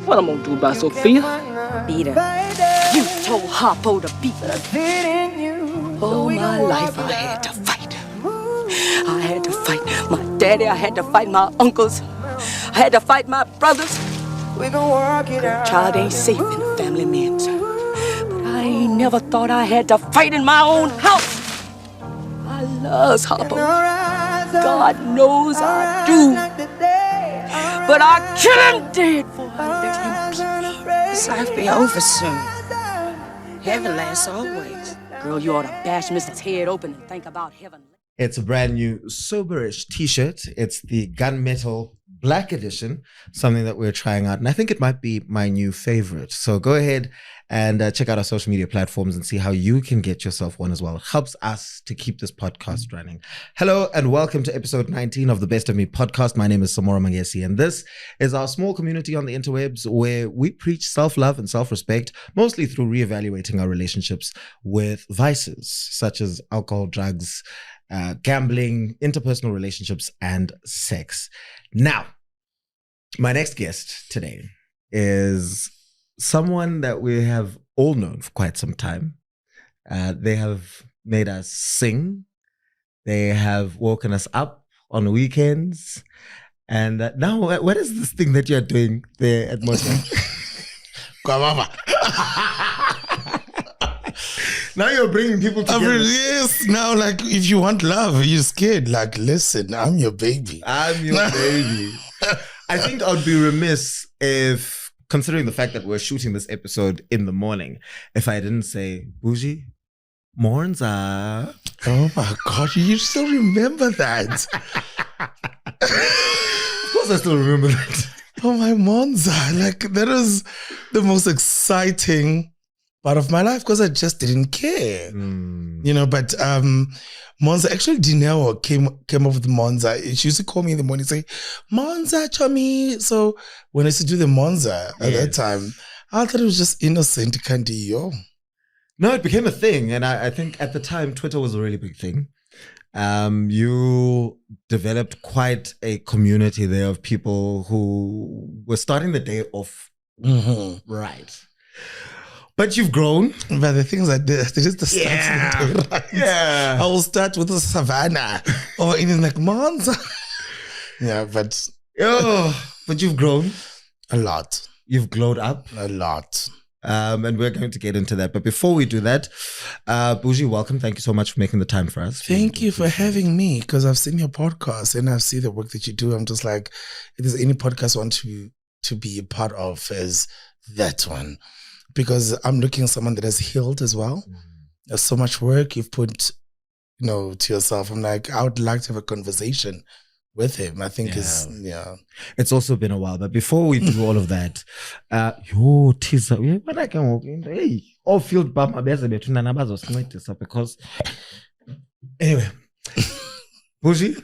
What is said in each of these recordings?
What I'm gonna do about Sophia? Beat her. You told Harpo to beat her. All my life I had to fight. I had to fight my daddy. I had to fight my uncles. I had to fight my brothers. Child ain't safe in a family man's. But I ain't never thought I had to fight in my own house. I love Harpo. God knows I do. But I kill him dead before I let him keep me. This life be over soon. Heaven lasts always. Girl, you ought to bash Mrs. head open and think about heaven. It's a brand new soberish t-shirt. It's the Gunmetal Black Edition, something that we're trying out. And I think it might be my new favorite. So go ahead and check out our social media platforms and see how you can get yourself one as well. It helps us to keep this podcast running. Hello and welcome to episode 19 of the Best of Me podcast. My name is Samora Mangesi, and this is our small community on the interwebs where we preach self-love and self-respect, mostly through reevaluating our relationships with vices such as alcohol, drugs, gambling, interpersonal relationships, and sex. Now, my next guest today is someone that we have all known for quite some time. They have made us sing. They have woken us up on weekends. And now, what is this thing that you're doing there at Moja? Now you're bringing people together. Yes, now like if you want love, you're scared. Like, listen, I'm your baby. I'm your baby. I think I would be remiss if, considering the fact that we're shooting this episode in the morning, if I didn't say, Bujy, Mornza. Oh my God, you still remember that? Of course I still remember that. Oh my Monza, like that was the most exciting part of my life because I just didn't care, you know. But Monza, actually, Dineo came up with Monza. She used to call me in the morning and say, Monza, chummy. So when I used to do the Monza at that time, I thought it was just innocent candy, yo. No, it became a thing, and I think at the time Twitter was a really big thing. You developed quite a community there of people who were starting the day off right. But you've grown. But the things I did, it is the start of the day, right? Yeah. I will start with the savannah or anything like Monza. Yeah, but you've grown. A lot. You've glowed up. A lot. And we're going to get into that. But before we do that, Bujy, welcome. Thank you so much for making the time for us. Thank you for having me, because I've seen your podcast and I've seen the work that you do. I'm just like, if there's any podcast I want to be a part of, is that one. Because I'm looking at someone that has healed as well. There's so much work you've put, to yourself. I'm like, I would like to have a conversation with him. I think it's also been a while. But before we do all of that, teaser, when I can walk in, hey, all field by my best because anyway, Bujy,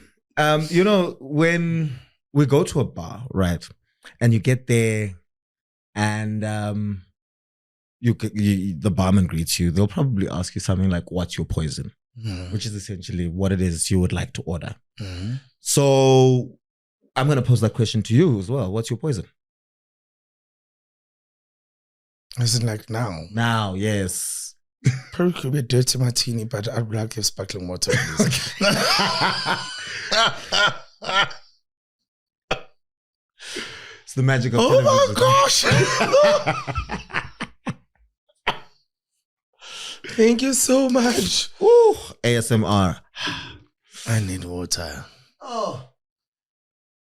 when we go to a bar, right, and you get there and the barman greets you, they'll probably ask you something like, what's your poison? Which is essentially what it is you would like to order. So I'm going to pose that question to you as well. What's your poison? Is it like now? Now, yes. Probably could be a dirty martini, but I'd like to have sparkling water. It's the magic of my gosh! Thank you so much. Ooh, ASMR. I need water. Oh.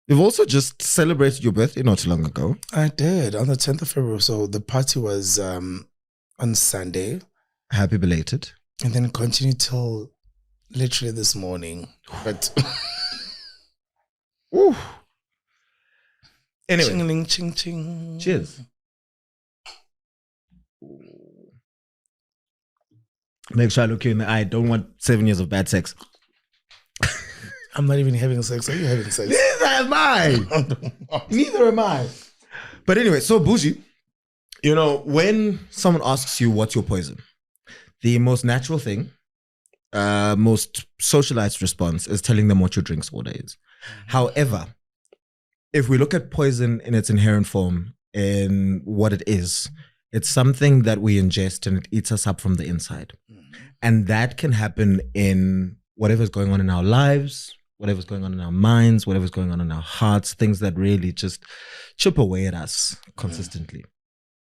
You've also just celebrated your birthday not too long ago. I did, on the 10th of February. So the party was on Sunday. Happy belated. And then continued till literally this morning. But ooh. Anyway. Ching-a-ling, ching-ching. Cheers. Make sure I look you in the eye. Don't want 7 years of bad sex. I'm not even having sex. Are you having sex? Neither am I. Neither am I. But anyway, so Bujy, when someone asks you what's your poison, the most natural thing, most socialized response is telling them what your drink's order is. However, if we look at poison in its inherent form, in what it is. It's something that we ingest and it eats us up from the inside. And that can happen in whatever's going on in our lives, whatever's going on in our minds, whatever's going on in our hearts, things that really just chip away at us consistently,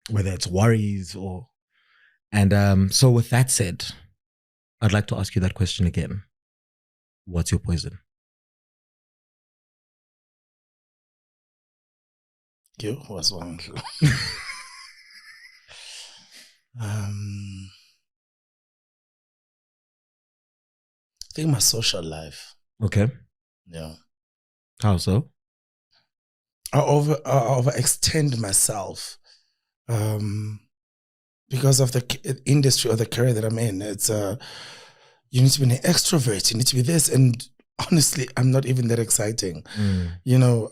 whether it's worries or... And so with that said, I'd like to ask you that question again. What's your poison? You was one. I think my social life. Okay. Yeah. How so? I overextend myself because of the industry or the career that I'm in. It's you need to be an extrovert. You need to be this, and honestly, I'm not even that exciting. You know,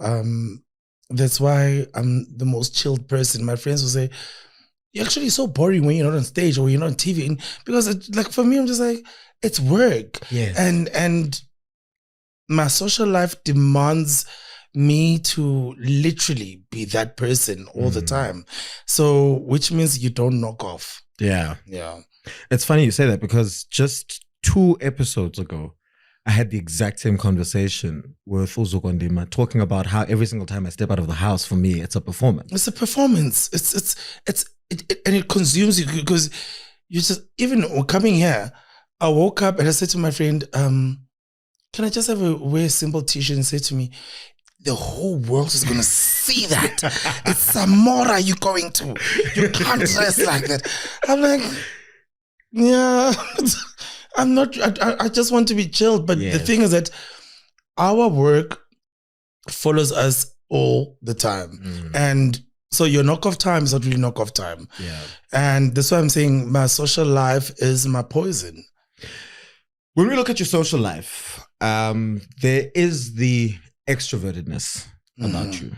that's why I'm the most chilled person. My friends will say, "You're actually so boring when you're not on stage or you're not on TV," and because like for me, I'm just like, it's work. Yes. And my social life demands me to literally be that person all the time. So, which means you don't knock off. Yeah. Yeah. It's funny you say that because just 2 episodes ago, I had the exact same conversation with Uzokondima talking about how every single time I step out of the house, for me, it's a performance. It's a performance. And it consumes you because you just, even coming here, I woke up and I said to my friend, can I just have wear a simple t-shirt and say to me, the whole world is going to see that. It's Samora you're going to. You can't dress like that. I'm like, yeah, I'm not, I just want to be chilled. But the thing is that our work follows us all the time. And so your knockoff time is not really knockoff time. Yeah. And that's why I'm saying my social life is my poison. When we look at your social life, there is the extrovertedness about you.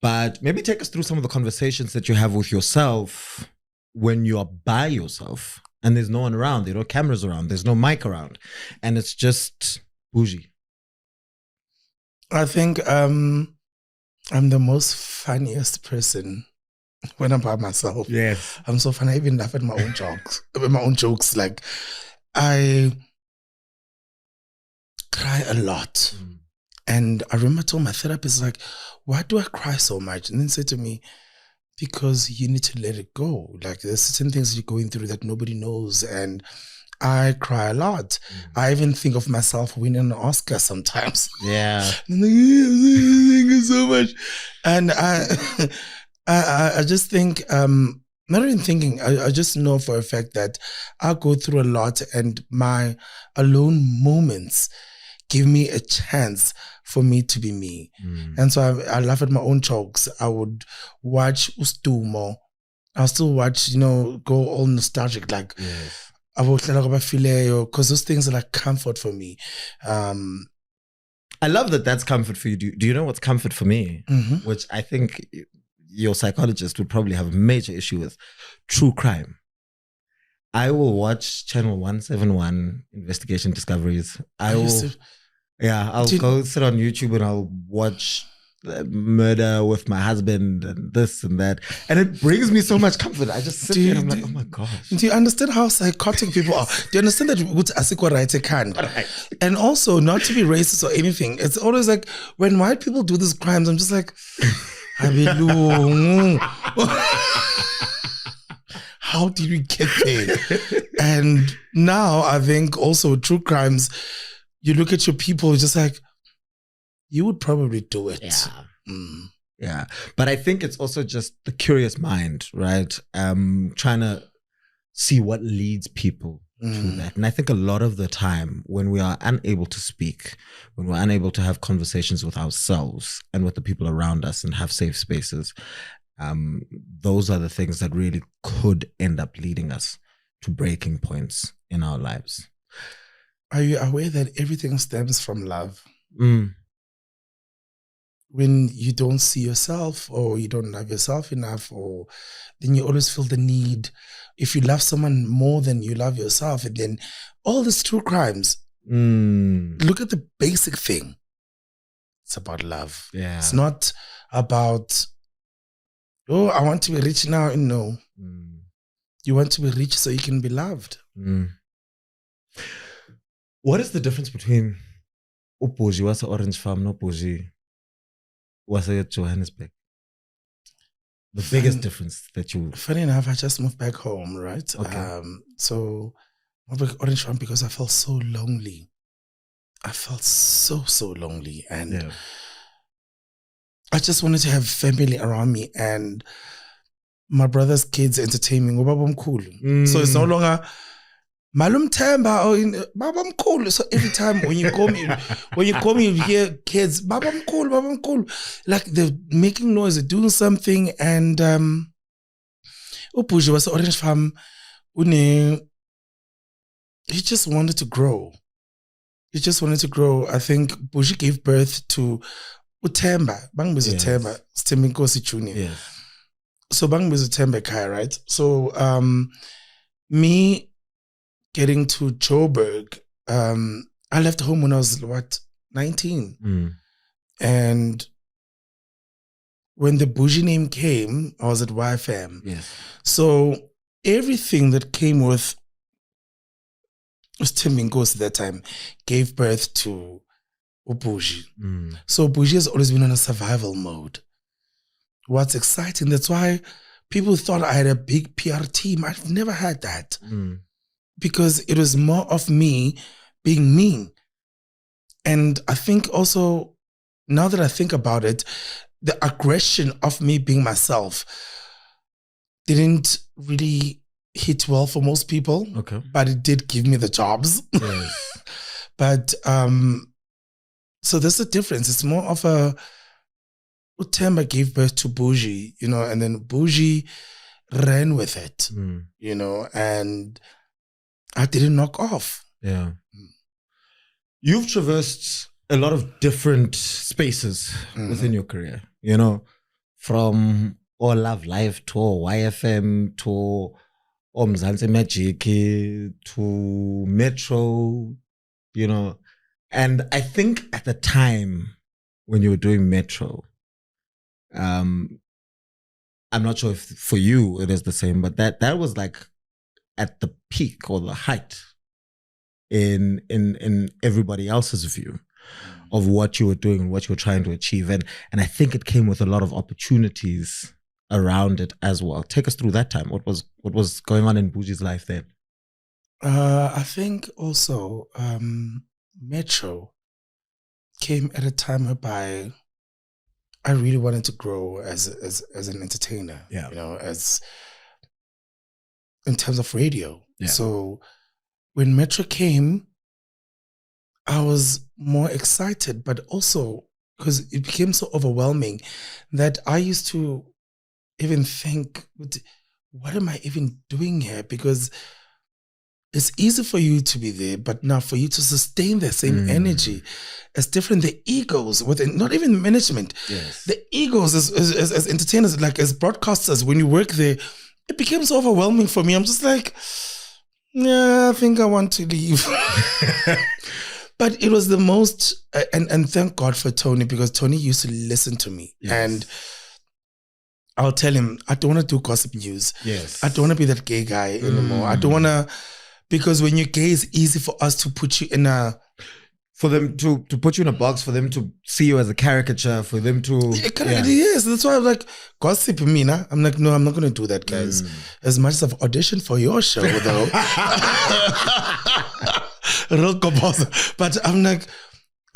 But maybe take us through some of the conversations that you have with yourself when you are by yourself and there's no one around, there are no cameras around, there's no mic around, and it's just Bujy. I think I'm the most funniest person when I'm by myself. Yes. I'm so funny. I even laugh at my own jokes. Like, I cry a lot. And I remember I told my therapist, like, why do I cry so much? And then said to me, because you need to let it go. Like, there's certain things you're going through that nobody knows. And I cry a lot. I even think of myself winning an Oscar sometimes. Yeah. I'm like, thank you so much. And I just think, not even thinking, I just know for a fact that I go through a lot, and my alone moments give me a chance for me to be me. And so I laugh at my own jokes. I would watch Ustumo. I'll still watch, go all nostalgic, like, I would because those things are like comfort for me. I love that that's comfort for you. Do you know what's comfort for me? Which I think your psychologist would probably have a major issue with. True crime. I will watch Channel 171 Investigation Discoveries. I'll go sit on YouTube and I'll watch murder with my husband and this and that. And it brings me so much comfort. I just sit there and I'm like, oh my gosh. Do you understand how psychotic people are? Do you understand that asikwa right can? And also, not to be racist or anything, it's always like when white people do these crimes, I'm just like, how did we get there? And now I think also true crimes, you look at your people, just like, you would probably do it. Yeah. Yeah. But I think it's also just the curious mind, right? Trying to see what leads people to that. And I think a lot of the time when we are unable to speak, when we're unable to have conversations with ourselves and with the people around us and have safe spaces, those are the things that really could end up leading us to breaking points in our lives. Are you aware that everything stems from love? When you don't see yourself or you don't love yourself enough, or then you always feel the need. If you love someone more than you love yourself, and then all these true crimes, look at the basic thing. It's about love. Yeah. It's not about oh, I want to be rich now. No. You want to be rich so you can be loved. What is the difference between Bujy was Orange Farm, no Bujy was Johannesburg? The biggest difference that you... Funny enough, I just moved back home, right? Okay. So I moved back Orange Farm because I felt so lonely. I felt so lonely. And I just wanted to have family around me. And my brother's kids entertain me. So it's no longer Malum Tamba or Babam cool. So every time when you call me, you hear kids, Babam cool. Like they're making noise, they're doing something. And Bujy was Orange Farm. He just wanted to grow. I think Bujy gave birth to Utemba. Bang was Utemba. Stemminkosi Junior. Yes. So Bang was Utemba Kai, right? So me getting to Joburg, I left home when I was 19. And when the Bujy name came, I was at YFM. Yes. So everything that came with Tim Mingos at that time gave birth to Bujy. So Bujy has always been on a survival mode. What's exciting, that's why people thought I had a big PR team. I've never had that. Because it was more of me being me. And I think also, now that I think about it, the aggression of me being myself didn't really hit well for most people. Okay. But it did give me the jobs. Yes. But so there's a difference. It's more of a Utemba gave birth to Bujy, and then Bujy ran with it, and I didn't knock off. Yeah. You've traversed a lot of different spaces within your career, from All Love Live to YFM to Mzansi Magic to Metro, and I think at the time when you were doing Metro, I'm not sure if for you it is the same, but that was like at the peak or the height in everybody else's view of what you were doing and what you were trying to achieve. And I think it came with a lot of opportunities around it as well. Take us through that time. What was going on in Buji's life then? I think also Metro came at a time whereby I really wanted to grow as an entertainer. Yeah. As in terms of radio. Yeah. So when Metro came, I was more excited, but also because it became so overwhelming that I used to even think, what am I even doing here? Because it's easy for you to be there, but now for you to sustain the same energy, it's different. The egos within, not even management, the egos as entertainers, like as broadcasters, when you work there, it became so overwhelming for me. I'm just like, yeah, I think I want to leave. But it was the most, and thank God for Tony, because Tony used to listen to me. Yes. And I'll tell him, I don't want to do gossip news. Yes. I don't want to be that gay guy anymore. I don't want to, because when you're gay, it's easy for us to put you in a... For them to put you in a box, for them to see you as a caricature, for them to... Yes, that's why I'm like, gossip me, nah? I'm like, no, I'm not going to do that, guys. As much as I've auditioned for your show, though. Real composer. But I'm like,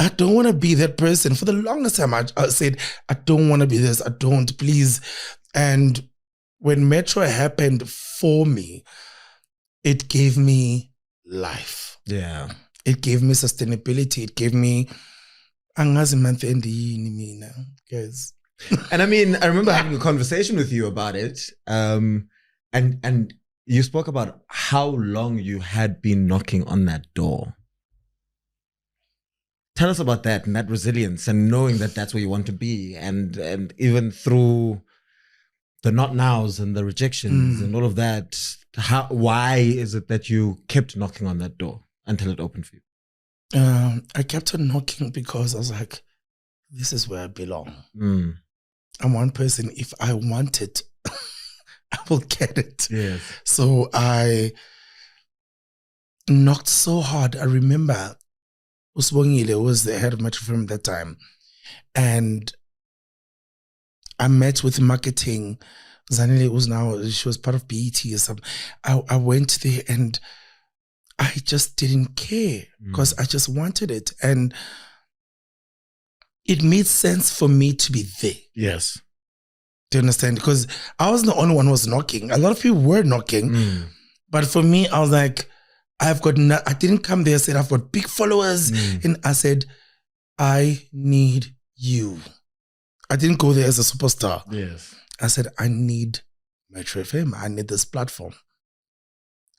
I don't want to be that person. For the longest time, I said, I don't want to be this. I don't, please. And when Metro happened for me, it gave me life. Yeah. It gave me sustainability. It gave me guys. And I mean, I remember having a conversation with you about it. And you spoke about how long you had been knocking on that door. Tell us about that and that resilience and knowing that that's where you want to be. And even through the not nows and the rejections and all of that, why is it that you kept knocking on that door until it opened for you? I kept on knocking because I was like, this is where I belong. I'm one person. If I want it, I will get it. Yes. So I knocked so hard. I remember Usbongile was the head of Metro Film at that time. And I met with marketing. Zanele was now, she was part of BET or something. I went there and I just didn't care because I just wanted it. And it made sense for me to be there. Yes. Do you understand? Because I wasn't the only one who was knocking. A lot of people were knocking. But for me, I was like, I didn't come there and said, I've got big followers. And I said, I need you. I didn't go there as a superstar. Yes. I said, I need Metro FM. I need this platform.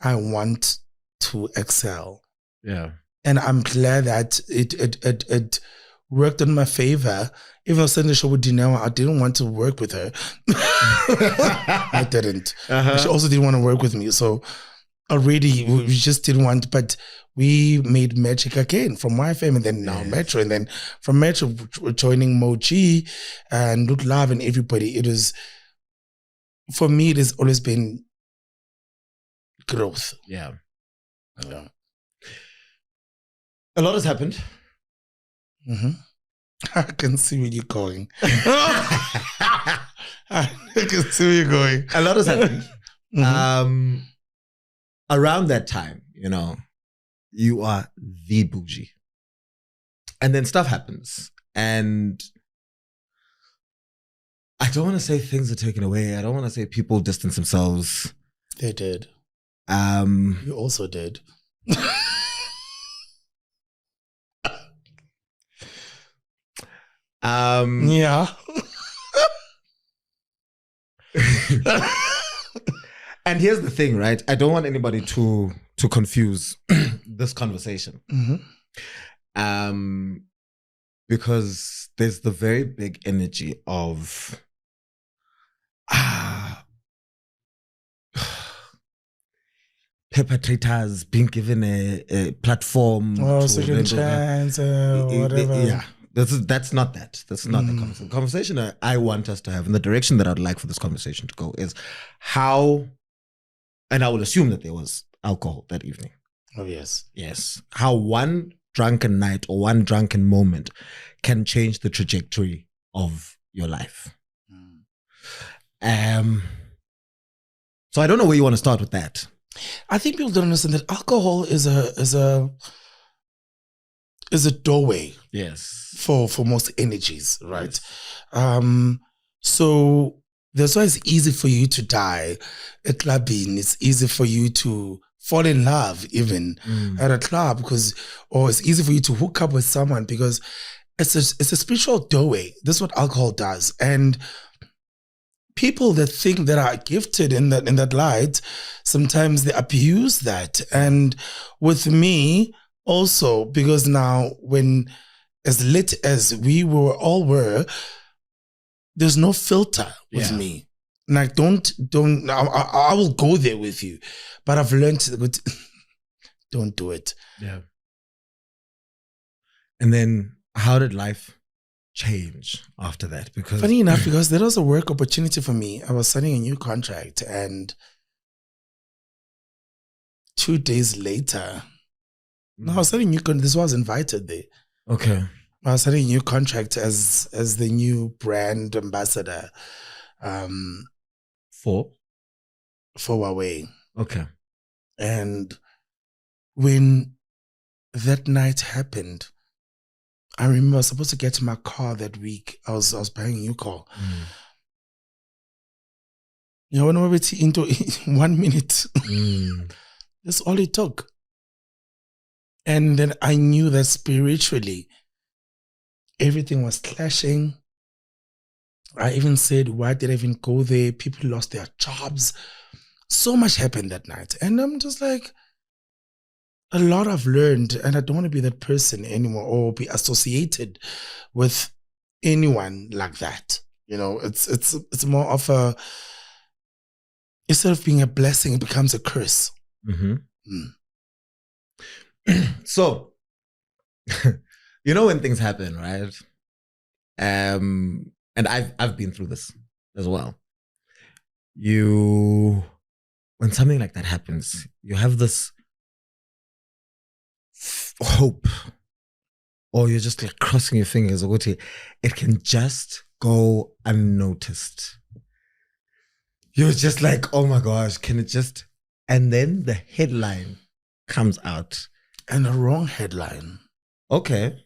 I want to excel. Yeah. And I'm glad that it worked in my favor. Even though I was the show with Dinewa, I didn't want to work with her. I didn't. She also didn't want to work with me. So already we just didn't want, but we made magic again from YFM and then now Metro. And then from Metro, joining Moji and Look Love and everybody. It was, for me, it has always been growth. Yeah. A lot has happened. I can see where you're going. I can see where you're going. A lot has happened. Around that time, you know, you are the Bujy. And then stuff happens. And I don't want to say things are taken away. I don't want to say people distance themselves. They did. You also did. Yeah. And here's the thing, right? I don't want anybody to confuse this conversation. Because there's the very big energy of perpetrators being given a platform. Second chance, whatever. Yeah. That's not that. That's not the conversation. The conversation I want us to have, and the direction that I'd like for this conversation to go, is how, and I will assume that there was alcohol that evening. Oh, yes. Yes. How one drunken night or one drunken moment can change the trajectory of your life. So I don't know where you want to start with that. I think people don't understand that alcohol is a doorway. Yes. For most energies, right? So that's why it's easy for you to die at clubbing. It's easy for you to fall in love even at a club, or it's easy for you to hook up with someone because it's a spiritual doorway. That's what alcohol does. And people that think that are gifted in that light, sometimes they abuse that. And with me also, because now when as lit as we all were, there's no filter with me. Like, I will go there with you. But I've learned that don't do it. Yeah. And then how did life change after that? Because funny enough, because there was a work opportunity for me. I was signing a new contract and 2 days later, I was signing a new contract. This was invited there. Okay. I was signing a new contract as the new brand ambassador for Huawei. Okay. And when that night happened, I remember I was supposed to get to my car that week. I was buying a new car. You know, when we went into 1 minute, that's all it took. And then I knew that spiritually, everything was clashing. I even said, why did I even go there? People lost their jobs. So much happened that night. And I'm just like, a lot I've learned, and I don't want to be that person anymore or be associated with anyone like that. You know, it's more of a, instead of being a blessing, it becomes a curse. So, you know when things happen, right? And and I've been through this as well. When something like that happens, you have this hope, or you're just like crossing your fingers, or it can just go unnoticed. You're just like, oh my gosh, can it just? And then the headline comes out. And a wrong headline. Okay.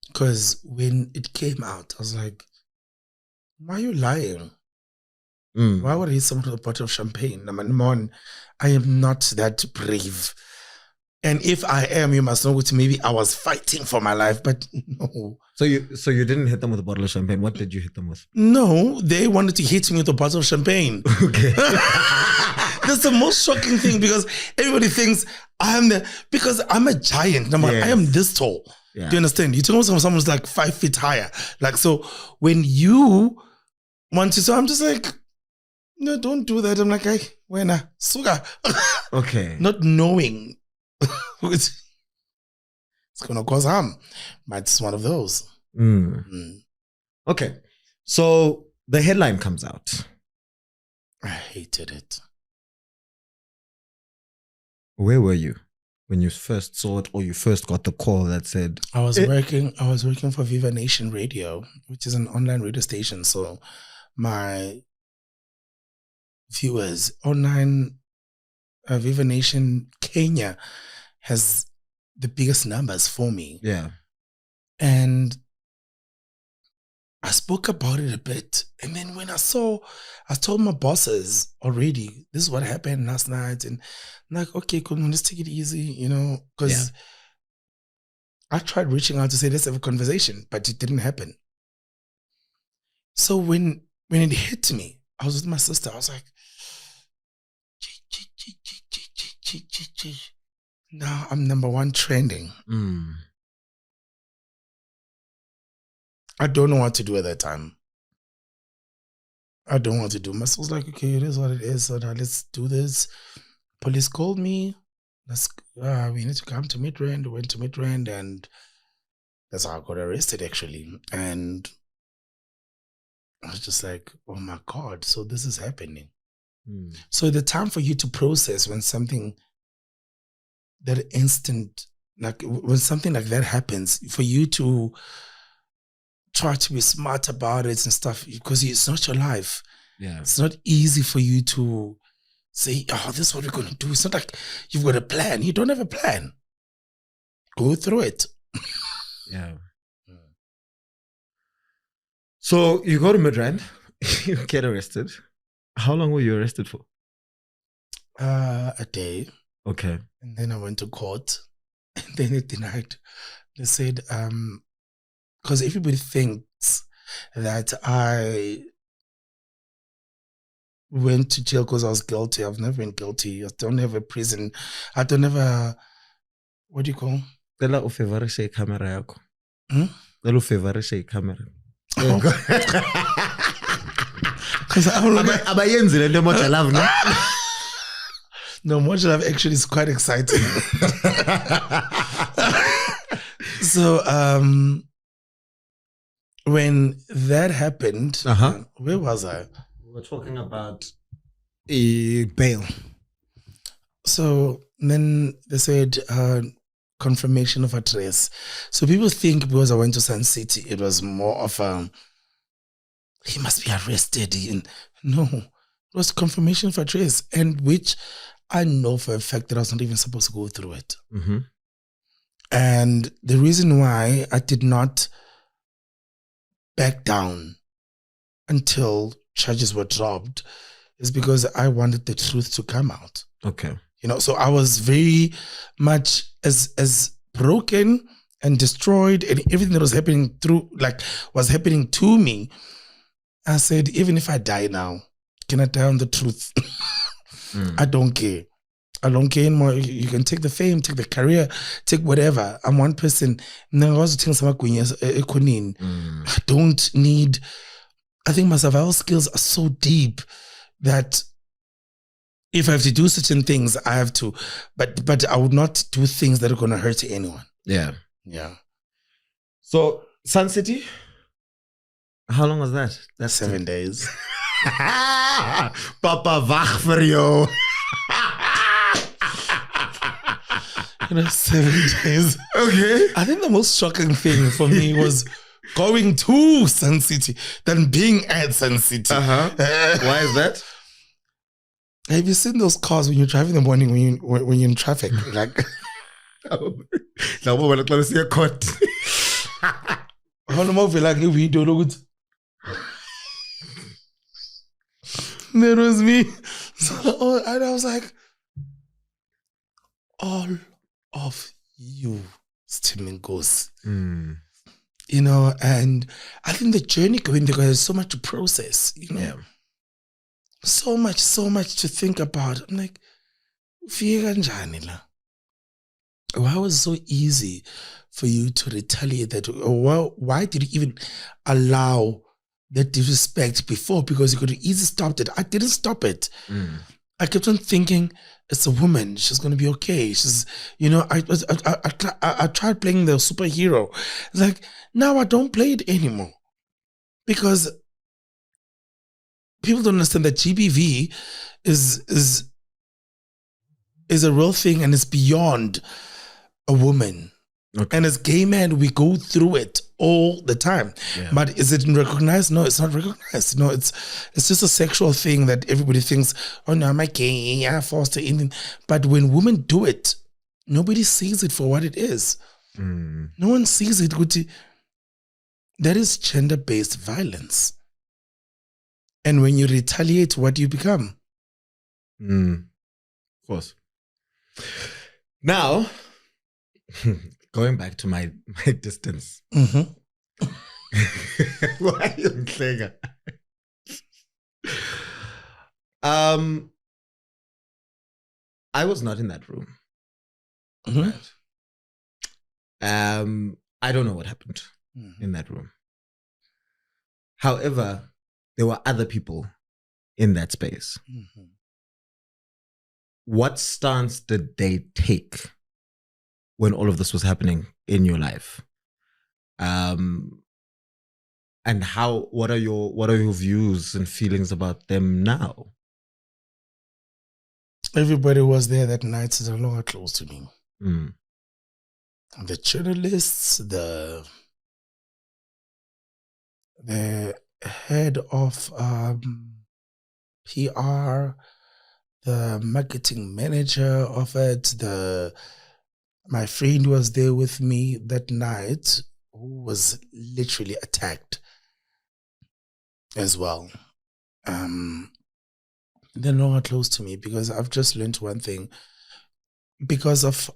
Because when it came out, I was like, why are you lying? Why would I hit someone with a bottle of champagne? I am not that brave. And if I am, you must know, maybe I was fighting for my life, but no. So you didn't hit them with a bottle of champagne. What did you hit them with? No, they wanted to hit me with a bottle of champagne. Okay. That's the most shocking thing, because everybody thinks because I'm a giant. Yes. I am this tall. Yeah. Do you understand? You talk about someone who's like 5 feet higher. Like, so when you want to, so I'm just like, no, don't do that. I'm like, hey, wena, suga. Okay. Not knowing it's going to cause harm. But it's one of those. Okay. So the headline comes out. I hated it. Where were you when you first saw it, or you first got the call that said? I was working for Viva Nation Radio, which is an online radio station. So my viewers online, Viva Nation Kenya has the biggest numbers for me. Yeah. And I spoke about it a bit. And then when I told my bosses already, this is what happened last night. And I'm like, okay, cool, let's take it easy, because I tried reaching out to say, let's have a conversation, but it didn't happen. So when it hit me, I was with my sister. I was like, now I'm #1 trending. I don't know what to do at that time. I don't know what to do. My soul's like, okay, it is what it is. So now let's do this. Police called me. We need to come to Midrand. Went to Midrand, and that's how I got arrested, actually. And I was just like, oh my God, so this is happening. So the time for you to process when something that instant, like when something like that happens, for you to try to be smart about it and stuff, because it's not your life. Yeah. It's not easy for you to say, oh, this is what we're going to do. It's not like you've got a plan. You don't have a plan. Go through it. Yeah. So you go to Midrand, you get arrested. How long were you arrested for? A day. Okay. And then I went to court, and then it denied. They said, because everybody thinks that I went to jail because I was guilty. I've never been guilty. I don't have a prison. I don't have a, what do you call? Tela o favorishe camera yako. Tela o favorishe camera. Because I'm like, abayenzi le nto moja love, no? No, Moja Love actually is quite exciting. So when that happened, where was I? We were talking about a bail. So then they said confirmation of address. So people think because I went to Sun City, it was more of a, he must be arrested. No, it was confirmation of address, and which I know for a fact that I was not even supposed to go through it. And the reason why I did not back down until charges were dropped is because I wanted the truth to come out. Okay. So I was very much as broken and destroyed, and everything that was happening was happening to me. I said, even if I die now, can I die on the truth? I don't care. I don't care anymore. You can take the fame, take the career, take whatever. I'm one person. I don't need, I think my survival skills are so deep that if I have to do certain things, I have to, but I would not do things that are going to hurt anyone. Yeah. Yeah. So Sun City, How long was that? That's 7 days. Papa, wach for you. 7 days. Okay. I think the most shocking thing for me was going to Sun City than being at Sun City. Why is that? Have you seen those cars when you drive in the morning when you're in traffic? Like, now when I see a cut. on the movie, like a video, look. That was me. So, and I was like, all of you steaming goes. You know, and I think the journey going there, there's so much to process, you know. Yeah. So much to think about. I'm like, why was it so easy for you to retaliate that? Or why did you even allow that disrespect before? Because you could have easily stopped it. I didn't stop it. I kept on thinking, it's a woman. She's going to be okay. She's, you know, I tried playing the superhero. It's like, now I don't play it anymore. Because people don't understand that GBV is a real thing and it's beyond a woman. Okay. And as gay men, we go through it all the time. Yeah. But is it recognized? No, it's not recognized. No, it's just a sexual thing that everybody thinks, oh no, I'm a gay, yeah, Foster Indian. But when women do it, nobody sees it for what it is. No one sees it. That is gender-based violence. And when you retaliate, what do you become? Of course. Now, going back to my distance. Why are you saying it? I was not in that room. Right. I don't know what happened in that room. However, there were other people in that space. What stance did they take when all of this was happening in your life? And what are your views and feelings about them now? Everybody was there that night is a lot close to me. The journalists, the head of PR, the marketing manager of it, my friend was there with me that night who was literally attacked as well. They're not close to me because I've just learned one thing. Because of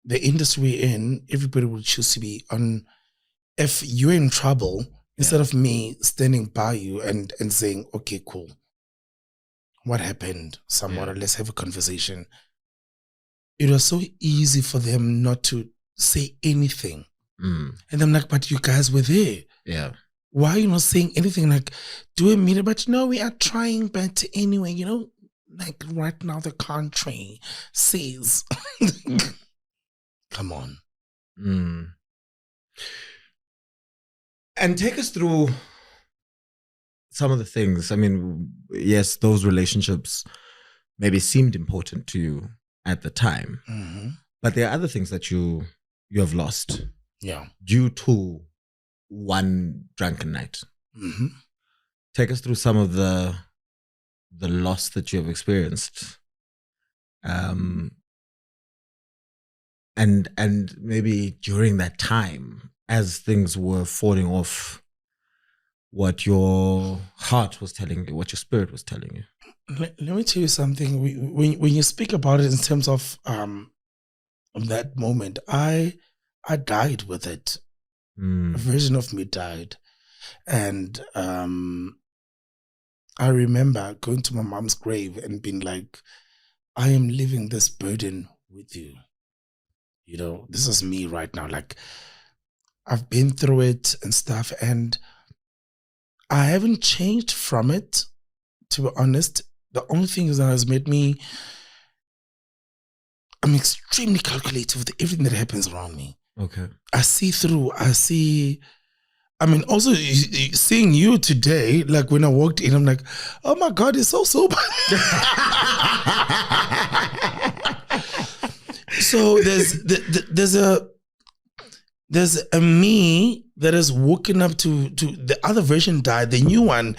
the industry we're in, everybody will choose to be on. If you're in trouble, instead of me standing by you and saying, okay, cool. What happened? Samora, let's have a conversation. It was so easy for them not to say anything. And I'm like, but you guys were there. Yeah. Why are you not saying anything? Like, do a meeting? But no, we are trying, but anyway, you know, like right now the country says, come on. And take us through some of the things. I mean, yes, those relationships maybe seemed important to you at the time, but there are other things that you have lost due to one drunken night. Take us through some of the loss that you have experienced, and maybe during that time, as things were falling off, what your heart was telling you, what your spirit was telling you. Let me tell you something. When you speak about it in terms of that moment, I died with it. A version of me died. And I remember going to my mom's grave and being like, I am leaving this burden with you. You know, this is me right now. Like, I've been through it and stuff, and I haven't changed from it, to be honest. The only thing is that has made me, I'm extremely calculative with everything that happens around me. Okay. I see through, I see I mean, also seeing you today, like when I walked in, I'm like, oh my God, it's so sober. So there's a me that is woken up to the other version died, the new one.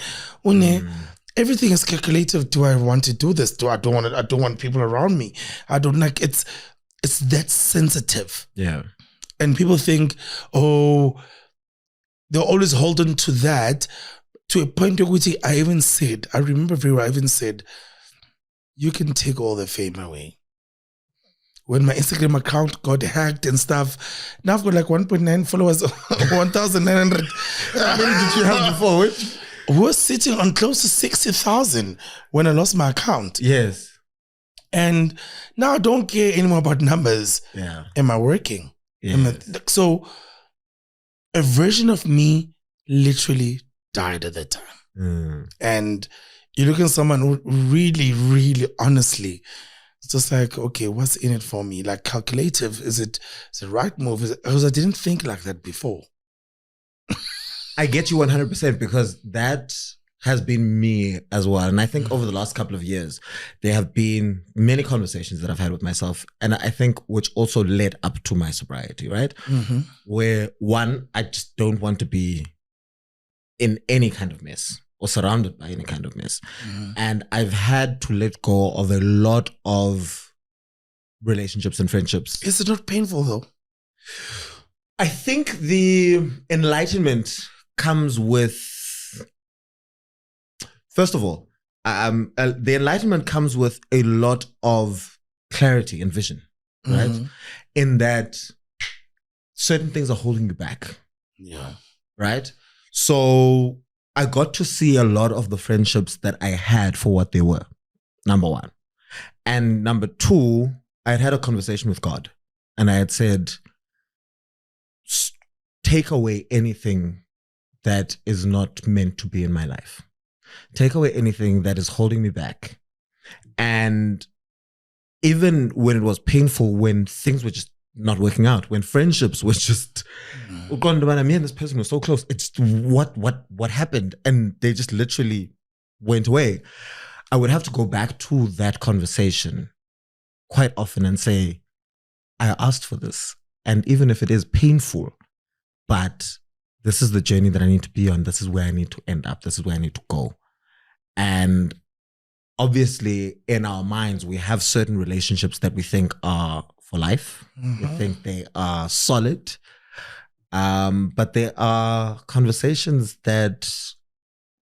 Everything is calculative. Do I want to do this? I don't want people around me. I don't like it's that sensitive. Yeah. And people think, oh, they're always holding to that, to a point at which I remember very well, I even said, you can take all the fame away. When my Instagram account got hacked and stuff, now I've got like 1.9 followers, 1,900. How many did you have before? Which? We're sitting on close to 60,000 when I lost my account. Yes. And now I don't care anymore about numbers. Yeah. Am I working? Yeah. So a version of me literally died at that time. And you look at someone who really, really honestly, it's just like, okay, what's in it for me? Like calculative, is it the right move? Because I didn't think like that before. I get you 100% because that has been me as well. And I think over the last couple of years, there have been many conversations that I've had with myself. And I think which also led up to my sobriety, right? Where one, I just don't want to be in any kind of mess or surrounded by any kind of mess. And I've had to let go of a lot of relationships and friendships. Is it not painful though? I think the enlightenment comes with, first of all, the enlightenment comes with a lot of clarity and vision, right? In that certain things are holding you back. Yeah. Right? So I got to see a lot of the friendships that I had for what they were, number one. And number two, I had a conversation with God and I had said, take away anything that is not meant to be in my life. Take away anything that is holding me back. And even when it was painful, when things were just not working out, when friendships were just, me and this person were so close, it's what happened? And they just literally went away. I would have to go back to that conversation quite often and say, I asked for this. And even if it is painful, but this is the journey that I need to be on. This is where I need to end up. This is where I need to go. And obviously in our minds, we have certain relationships that we think are for life. We think they are solid. But there are conversations that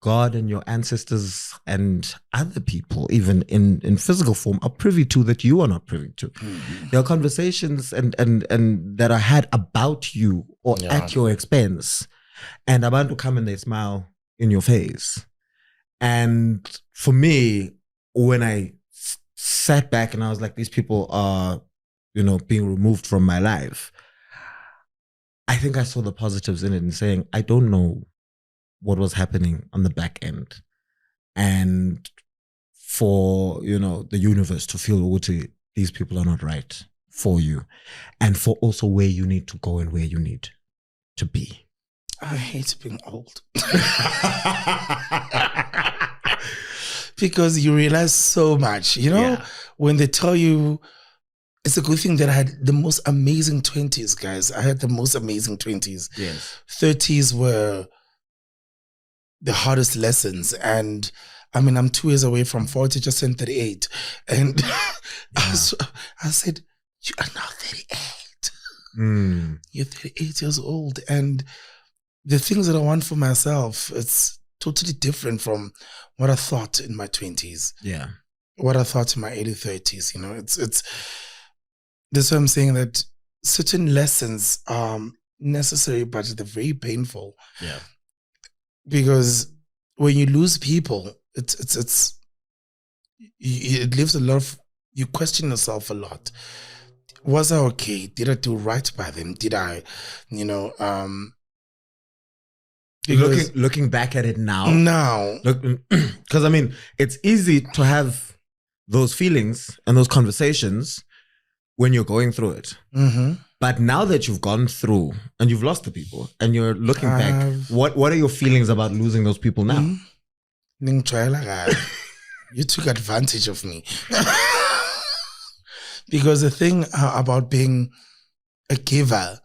God and your ancestors and other people, even in physical form, are privy to that you are not privy to. There are conversations and that are had about you or at your expense, and about to come and they smile in your face. And for me, when I sat back and I was like, these people are, being removed from my life, I think I saw the positives in it and saying, I don't know what was happening on the back end. And for, the universe to feel, Uti, these people are not right for you. And for also where you need to go and where you need to be. I hate being old. Because you realize so much, when they tell you, it's a good thing that I had the most amazing 20s, guys. I had the most amazing 20s. Yes. 30s were the hardest lessons. And I mean, I'm 2 years away from 40, just turned 38. And I said, you are now 38. You're 38 years old. And the things that I want for myself, it's totally different from what I thought in my 20s. Yeah. What I thought in my early 30s. It's that's why I'm saying that certain lessons are necessary, but they're very painful. Yeah. Because when you lose people, it leaves a lot of, you question yourself a lot. Was I okay? Did I do right by them? Did I, looking back at it now, because I mean, it's easy to have those feelings and those conversations when you're going through it. But now that you've gone through and you've lost the people and you're looking back, what are your feelings about losing those people now? You took advantage of me. Because the thing about being a giver,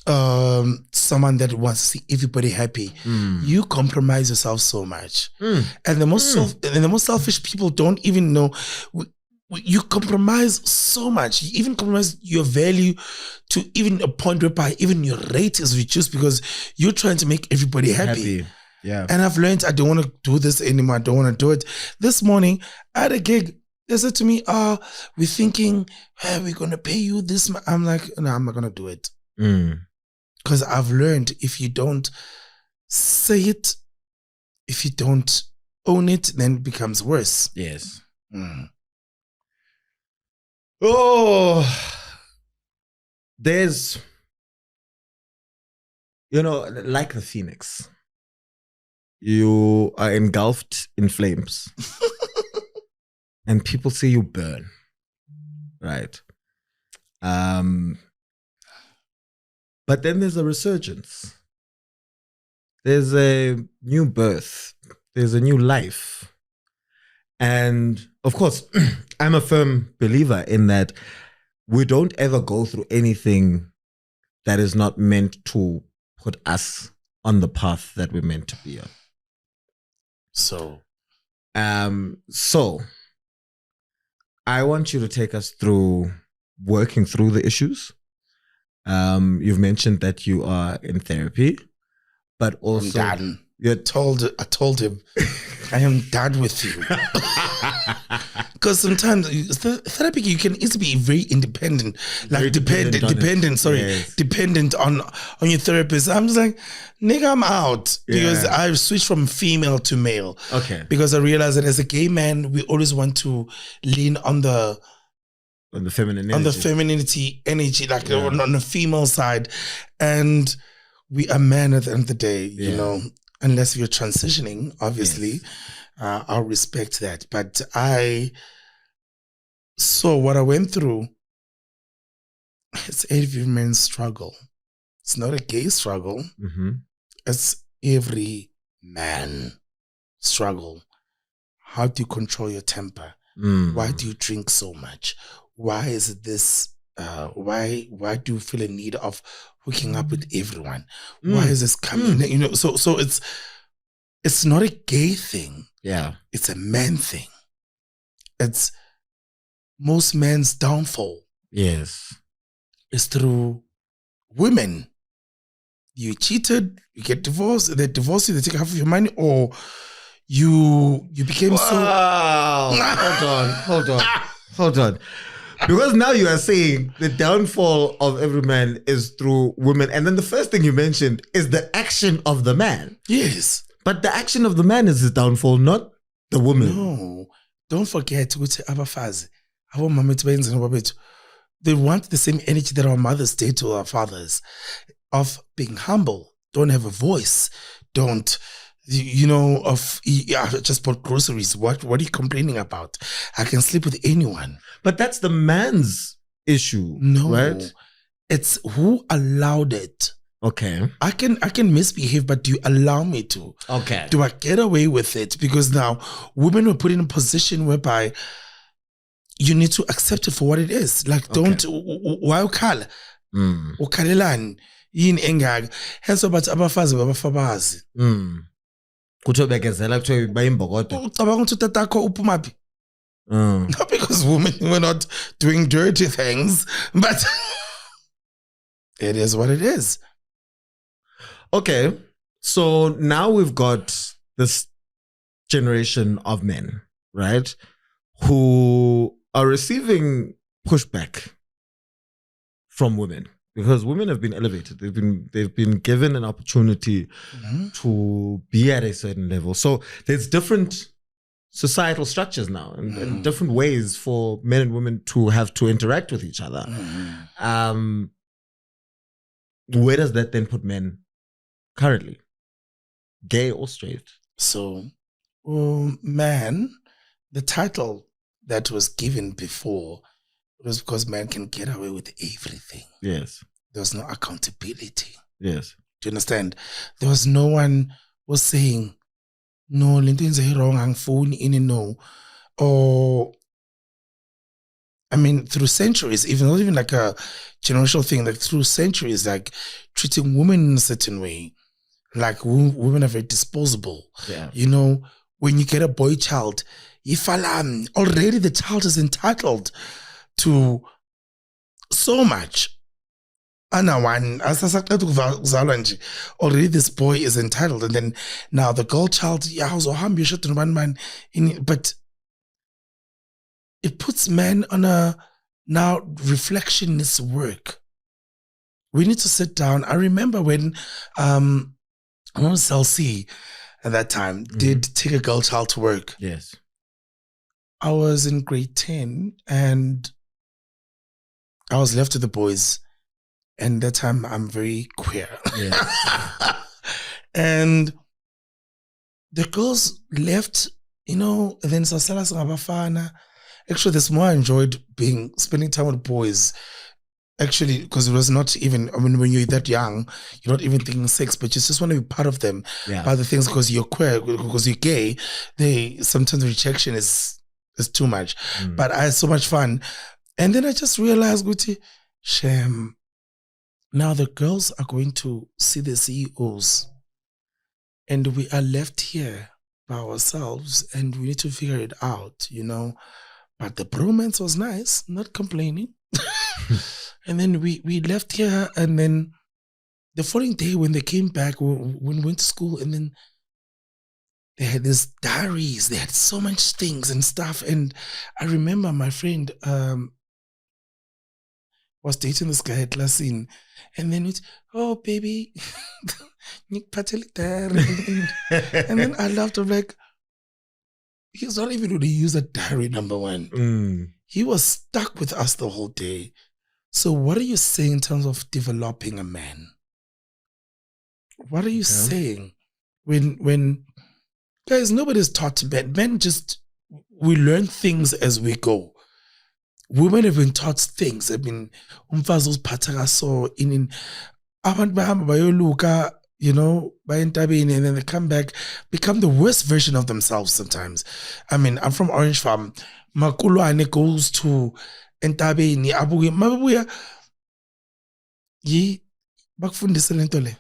someone that wants to see everybody happy, you compromise yourself so much. And the most selfish people don't even know. You compromise so much. You even compromise your value to even a point whereby even your rate is reduced because you're trying to make everybody happy. Yeah. And I've learned I don't want to do this anymore. I don't want to do it. This morning, I had a gig. They said to me, we're thinking, hey, we're going to pay you this. I'm like, no, I'm not going to do it. Because I've learned if you don't say it, if you don't own it, then it becomes worse. Yes. Oh, there's, like the phoenix, you are engulfed in flames and people see you burn, right? But then there's a resurgence. There's a new birth. There's a new life. And of course, I'm a firm believer in that we don't ever go through anything that is not meant to put us on the path that we're meant to be on. So I want you to take us through working through the issues. You've mentioned that you are in therapy, but also I'm done. I told him, I am done with you. Because sometimes therapy, you can easily be very independent, like dependent on your therapist. I'm just like, nigga, I'm out. Because I've switched from female to male. Okay. Because I realized that as a gay man, we always want to lean on the feminine on the femininity energy, like on the female side. And we are men at the end of the day, you know. Unless you're transitioning, obviously, I'll respect that. But I saw what I went through. It's every man's struggle. It's not a gay struggle. It's every man struggle. How do you control your temper? Why do you drink so much? Why is it this? Why do you feel a need of hooking up with everyone? Why is this coming? You know, so it's not a gay thing. Yeah, it's a man thing. It's most men's downfall. Yes, is through women. You cheated, you get divorced, they divorce you, they take half of your money, or you became Hold on. Because now you are saying the downfall of every man is through women. And then the first thing you mentioned is the action of the man. Yes. But the action of the man is his downfall, not the woman. No. Don't forget, they want the same energy that our mothers did to our fathers of being humble, don't have a voice, don't, I just bought groceries. What are you complaining about? I can sleep with anyone. But that's the man's issue, right? It's who allowed it. Okay. I can misbehave, but do you allow me to? Okay. Do I get away with it? Because now women were put in a position whereby you need to accept it for what it is. Like, don't, why ukhala? Ukhalelani yini engaka? Hence about abafazi babafabazi. Kuthiwa bekezela kuthiwa bayimbokodo. Ucabanga ukuthi tatakho uphumaphi? Not because women were not doing dirty things, but it is what it is. Okay, so now we've got this generation of men, right, who are receiving pushback from women because women have been elevated. They've been given an opportunity to be at a certain level. So there's different societal structures now and different ways for men and women to have to interact with each other. Where does that then put men currently, gay or straight? So, man, the title that was given before was because man can get away with everything. Yes. there was no accountability. Yes. Do you understand? There was no one was saying, no, Linton's wrong, I'm phone in no. Or I mean, through centuries, even not even like a generational thing, like through centuries, like treating women in a certain way, like women are very disposable. Yeah. You know, when you get a boy child, if already the child is entitled to so much. Already this boy is entitled, and then now the girl child, but it puts men on a now reflectionist work. We need to sit down. I remember when Celsi at that time did take a girl child to work. Yes. I was in grade 10 and I was left with the boys. And that time I'm very queer. Yes. And the girls left, you know, and then Sasala Sangabafana. Actually, this more I enjoyed spending time with boys. Actually, because it was not even, I mean, when you're that young, you're not even thinking sex, but you just want to be part of them. Yeah. By the things, because you're queer, because you're gay, sometimes rejection is too much. But I had so much fun. And then I just realized, Guti, shame. Now the girls are going to see the CEOs and we are left here by ourselves and we need to figure it out, you know. But the bromance was nice, not complaining. And then we left here, and then the following day when they came back, when we went to school, and then they had these diaries, they had so much things and stuff. And I remember my friend was dating this guy at Lasin, and then it's, oh baby, and then I laughed. I'm like, he's not even going to use a diary, number one. He was stuck with us the whole day. So what are you saying in terms of developing a man? What are you saying when guys, nobody's taught men. Men just, we learn things as we go. Women have been taught things. I mean, umfazos patagaso in abantu bahamba bayoluka, you know, and then they come back, become the worst version of themselves sometimes. I mean, I'm from Orange Farm. Makulwane goes to entabeni abuye mabuya yi bakufundisa lento le.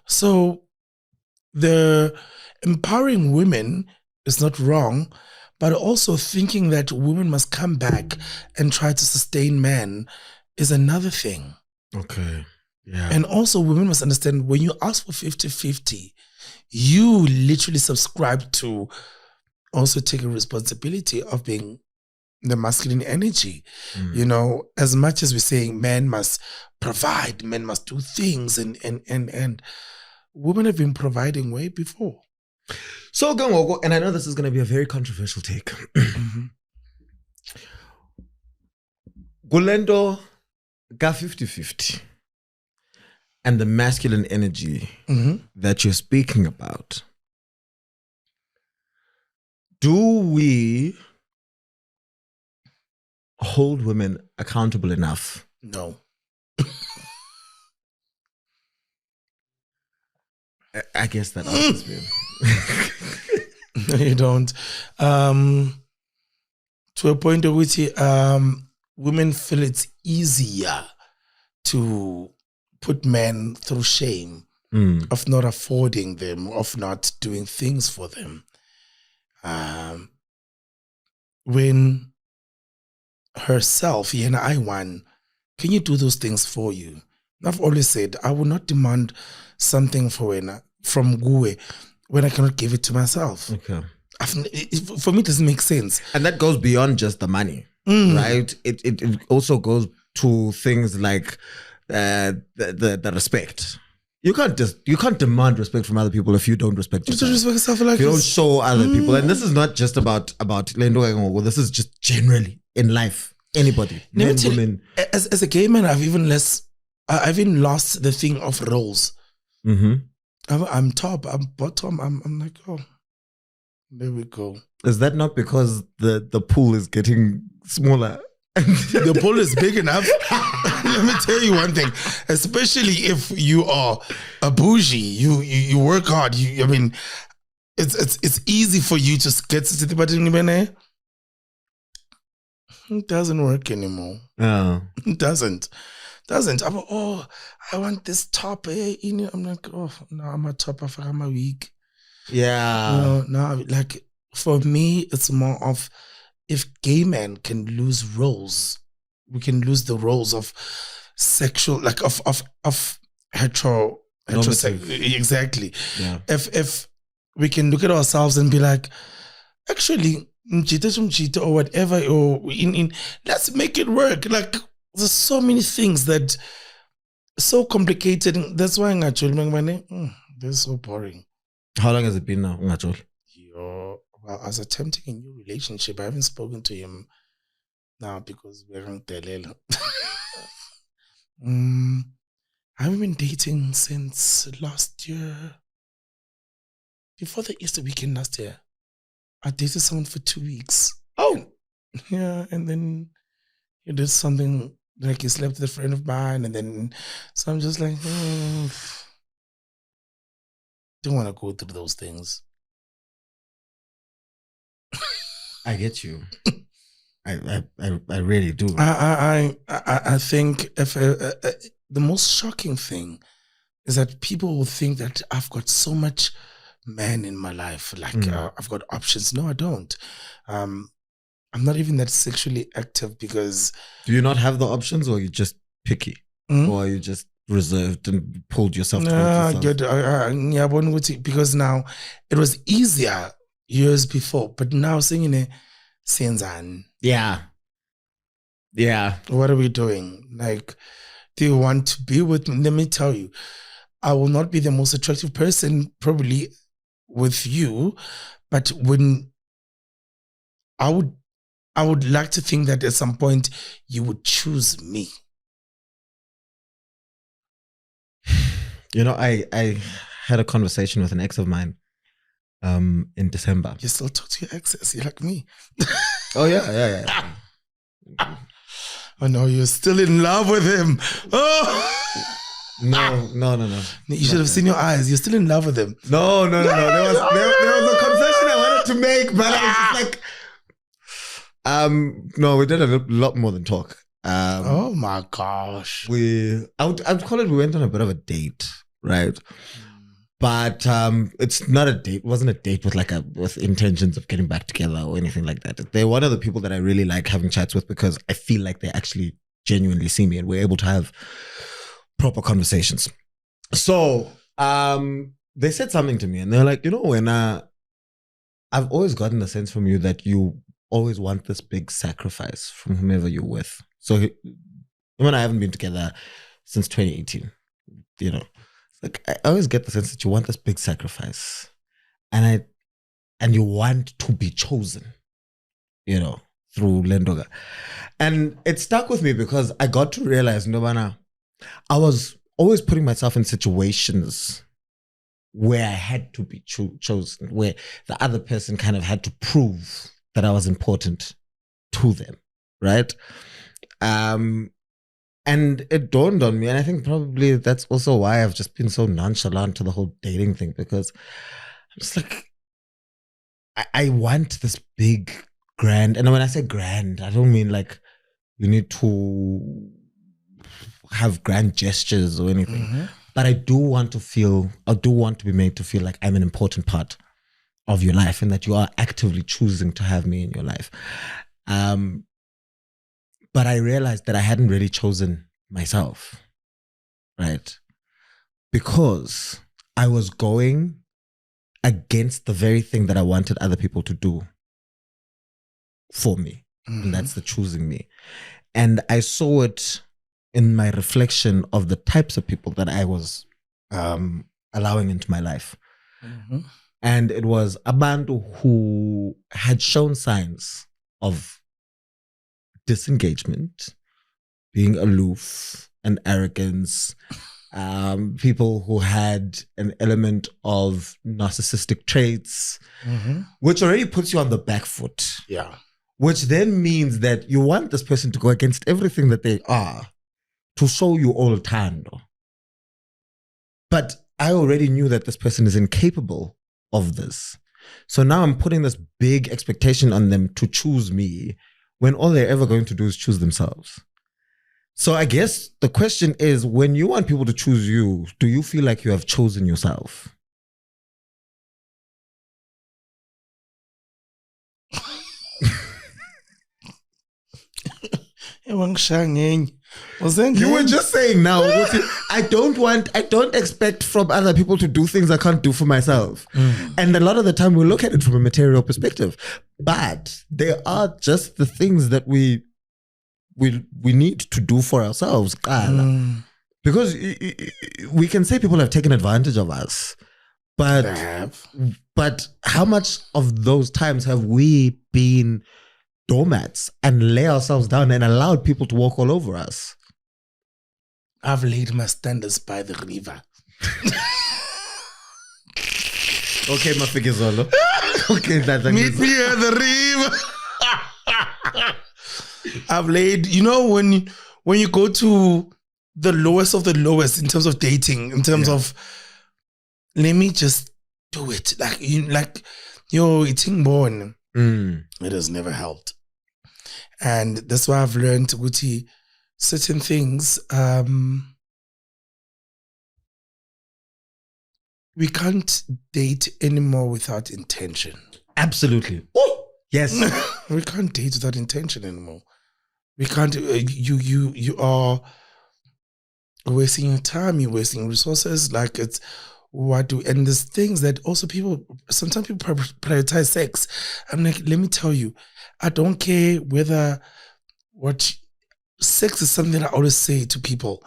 So the empowering women is not wrong, but also thinking that women must come back and try to sustain men is another thing. Okay. Yeah. And also women must understand, when you ask for 50-50, you literally subscribe to also taking responsibility of being the masculine energy. You know, as much as we're saying men must provide, men must do things, and women have been providing way before. So, and I know this is going to be a very controversial take. Gulendo ga 50-50 and the masculine energy that you're speaking about. Do we hold women accountable enough? No. I guess that answers me. No, you don't. To a point of which women feel it's easier to put men through shame of not affording them, of not doing things for them. When herself, Yena Iwan, can you do those things for you? I've always said, I will not demand something from Gue when I cannot give it to myself. Okay. For me, it doesn't make sense. And that goes beyond just the money, right? It also goes to things like the respect. You can't demand respect from other people if you don't respect yourself. Respect yourself, like if you don't show other people. And this is not just about Lendo. This is just generally in life. Anybody, men, women. As a gay man, I've even lost the thing of roles. I'm top, I'm bottom. I'm like, oh, there we go. Is that not because the pool is getting smaller? The pool is big enough. Let me tell you one thing, especially if you are a bougie, you work hard. I mean, it's easy for you to get to the button. It doesn't work anymore. Oh. It doesn't. I want this top. I'm like, oh no, I'm a top of I'm a week. Yeah. No, like for me, it's more of if gay men can lose roles, we can lose the roles of sexual, like of heterosexual. Exactly. Yeah. If we can look at ourselves and be like, actually, mchita or whatever, or in let's make it work. Like there's so many things that so complicated. That's why I'm actually this is so boring. How long has it been now, Ngachol? Well, I was attempting a new relationship. I haven't spoken to him now because we're on Telela. I haven't been dating since last year. Before the Easter weekend last year, I dated someone for 2 weeks. Oh. Yeah, and then he did something like he slept with a friend of mine, and then so I'm just like, don't want to go through those things. I get you. I really do. I think if the most shocking thing is that people will think that I've got so much man in my life, like I've got options. No, I don't. I'm not even that sexually active because. Do you not have the options, or are you just picky, or are you just reserved and pulled yourself? Because now it was easier years before, but now saying Senzan. Yeah. What are we doing? Like, do you want to be with me? Let me tell you, I will not be the most attractive person probably with you, but when I would like to think that at some point you would choose me. You know, I had a conversation with an ex of mine in December. You still talk to your exes? You're like me. Oh yeah. Oh no, you're still in love with him. Oh No. You should have seen your eyes. You're still in love with him. No. There was a confession I wanted to make, but I was just like, no, we did a lot more than talk. Oh my gosh. I would call it, we went on a bit of a date, right? But it's not a date. It wasn't a date with intentions of getting back together or anything like that. They're one of the people that I really like having chats with because I feel like they actually genuinely see me and we're able to have proper conversations. So they said something to me and they're like, when I've always gotten the sense from you that you always want this big sacrifice from whomever you're with. So him and I haven't been together since 2018, Like I always get the sense that you want this big sacrifice, and you want to be chosen, through Lendoga, and it stuck with me because I got to realize, Ndobana, I was always putting myself in situations where I had to be chosen, where the other person kind of had to prove that I was important to them, right? And it dawned on me, and I think probably that's also why I've just been so nonchalant to the whole dating thing, because I'm just like, I want this big, grand, and when I say grand, I don't mean like you need to have grand gestures or anything, but I do want to be made to feel like I'm an important part of your life and that you are actively choosing to have me in your life. But I realized that I hadn't really chosen myself, right? Because I was going against the very thing that I wanted other people to do for me. And that's the choosing me. And I saw it in my reflection of the types of people that I was allowing into my life. And it was abantu who had shown signs of disengagement, being aloof and arrogance, people who had an element of narcissistic traits, which already puts you on the back foot. Yeah. which then means that you want this person to go against everything that they are to show you all tando. But I already knew that this person is incapable of this. So now I'm putting this big expectation on them to choose me when all they're ever going to do is choose themselves. So I guess the question is, when you want people to choose you, do you feel like you have chosen yourself? You were just saying now, I don't expect from other people to do things I can't do for myself. And a lot of the time we look at it from a material perspective. But there are just the things that we need to do for ourselves. Because we can say people have taken advantage of us. But how much of those times have we been doormats and lay ourselves down and allowed people to walk all over us? I've laid my standards by the river. Okay, my figure solo. Okay, that meet me at the river. I've laid, when you go to the lowest of the lowest in terms of dating, in terms of, let me just do it. You're eating born. It has never helped. And that's why I've learned, Guti, certain things, we can't date anymore without intention. Absolutely. Oh, yes. We can't date without intention anymore. We can't, you are wasting your time, you're wasting resources, and there's things that also sometimes people prioritize sex. I'm like, let me tell you, I don't care whether sex is something that I always say to people,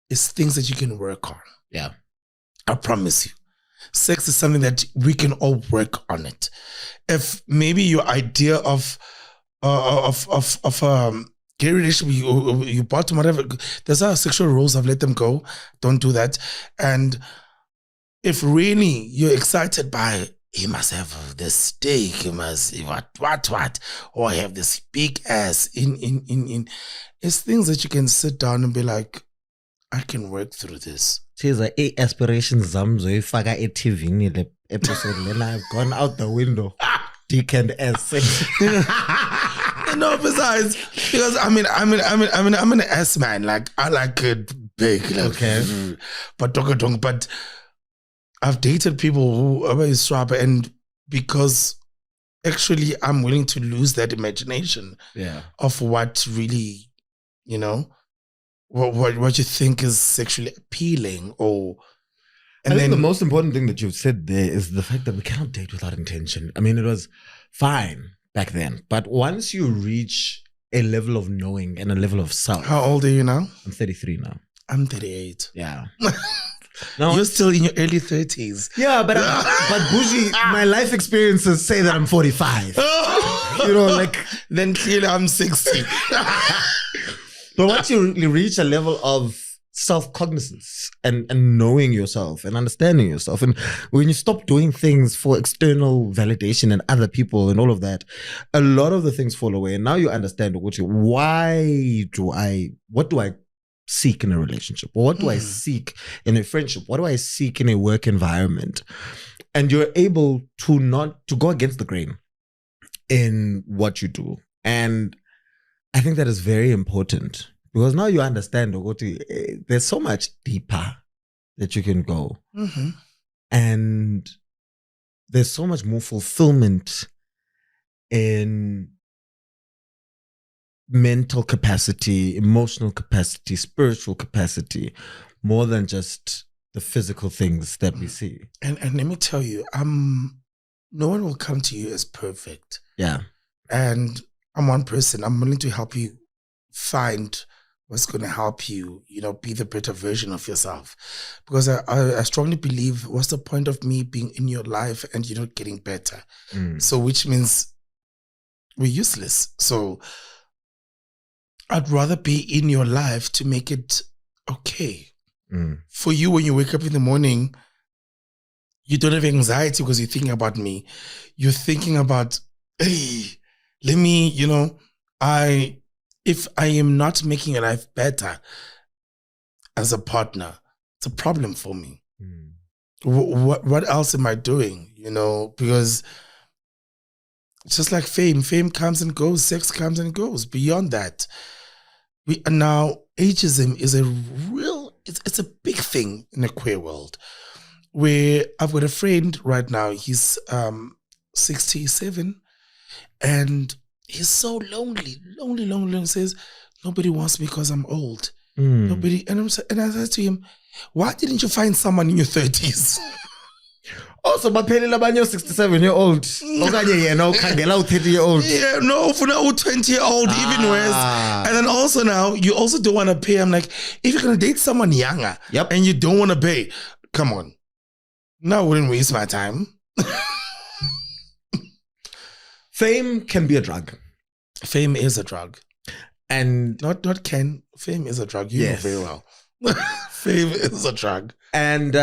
it's things that you can work on. Yeah. I promise you. Sex is something that we can all work on it. If maybe your idea of gay relationship, you bottom, whatever, there's our sexual roles, I've let them go. Don't do that. And if really you're excited by, he must have this steak, he must what, or have this big ass in. It's things that you can sit down and be like, I can work through this. She's like, aspirations zamzo ifaka TV in the episode, and I've gone out the window. Dick and S. No, besides, because I'm an S man. Like, I like it big. Like, okay. But I've dated people who are strap, and because actually I'm willing to lose that imagination of what really, what you think is sexually appealing, I think the most important thing that you've said there is the fact that we cannot date without intention. I mean, it was fine back then, but once you reach a level of knowing and a level of self. How old are you now? I'm 33 now. I'm 38. Yeah. No, you're still in your early 30s. Yeah, but Bujy, my life experiences say that I'm 45. Then clearly I'm 60. But once you reach a level of self-cognizance and knowing yourself and understanding yourself, and when you stop doing things for external validation and other people and all of that, a lot of the things fall away. And now you understand what do I seek in a relationship? Or what do I seek in a friendship? What do I seek in a work environment? And you're able to go against the grain in what you do. And I think that is very important, because now you understand there's so much deeper that you can go. Mm-hmm. And there's so much more fulfillment in mental capacity, emotional capacity, spiritual capacity, more than just the physical things that we see. And let me tell you, no one will come to you as perfect. Yeah. And I'm one person. I'm willing to help you find what's going to help you, be the better version of yourself. Because I strongly believe, what's the point of me being in your life and you're not getting better? So which means we're useless. So I'd rather be in your life to make it okay. For you, when you wake up in the morning, you don't have anxiety because you're thinking about me. You're thinking about, hey, let me, if I am not making your life better as a partner, it's a problem for me. What else am I doing? Because just like fame comes and goes, sex comes and goes. Beyond that, now ageism is it's a big thing in the queer world. Where I've got a friend right now, he's 67, and he's so lonely. He says, nobody wants me because I'm old. Nobody, and I said to him, why didn't you find someone in your 30s? Also, baphelela abanye 67-year-old. Okanye yena ukhangela u-30-year-old. Yeah, no, for now 20-year-old, even worse. And then also now, you also don't want to pay. I'm like, if you're gonna date someone younger, and you don't want to pay, come on. No, I wouldn't waste my time. Fame can be a drug. Fame is a drug. And not can. Fame is a drug. You know very well. Fame is a drug. And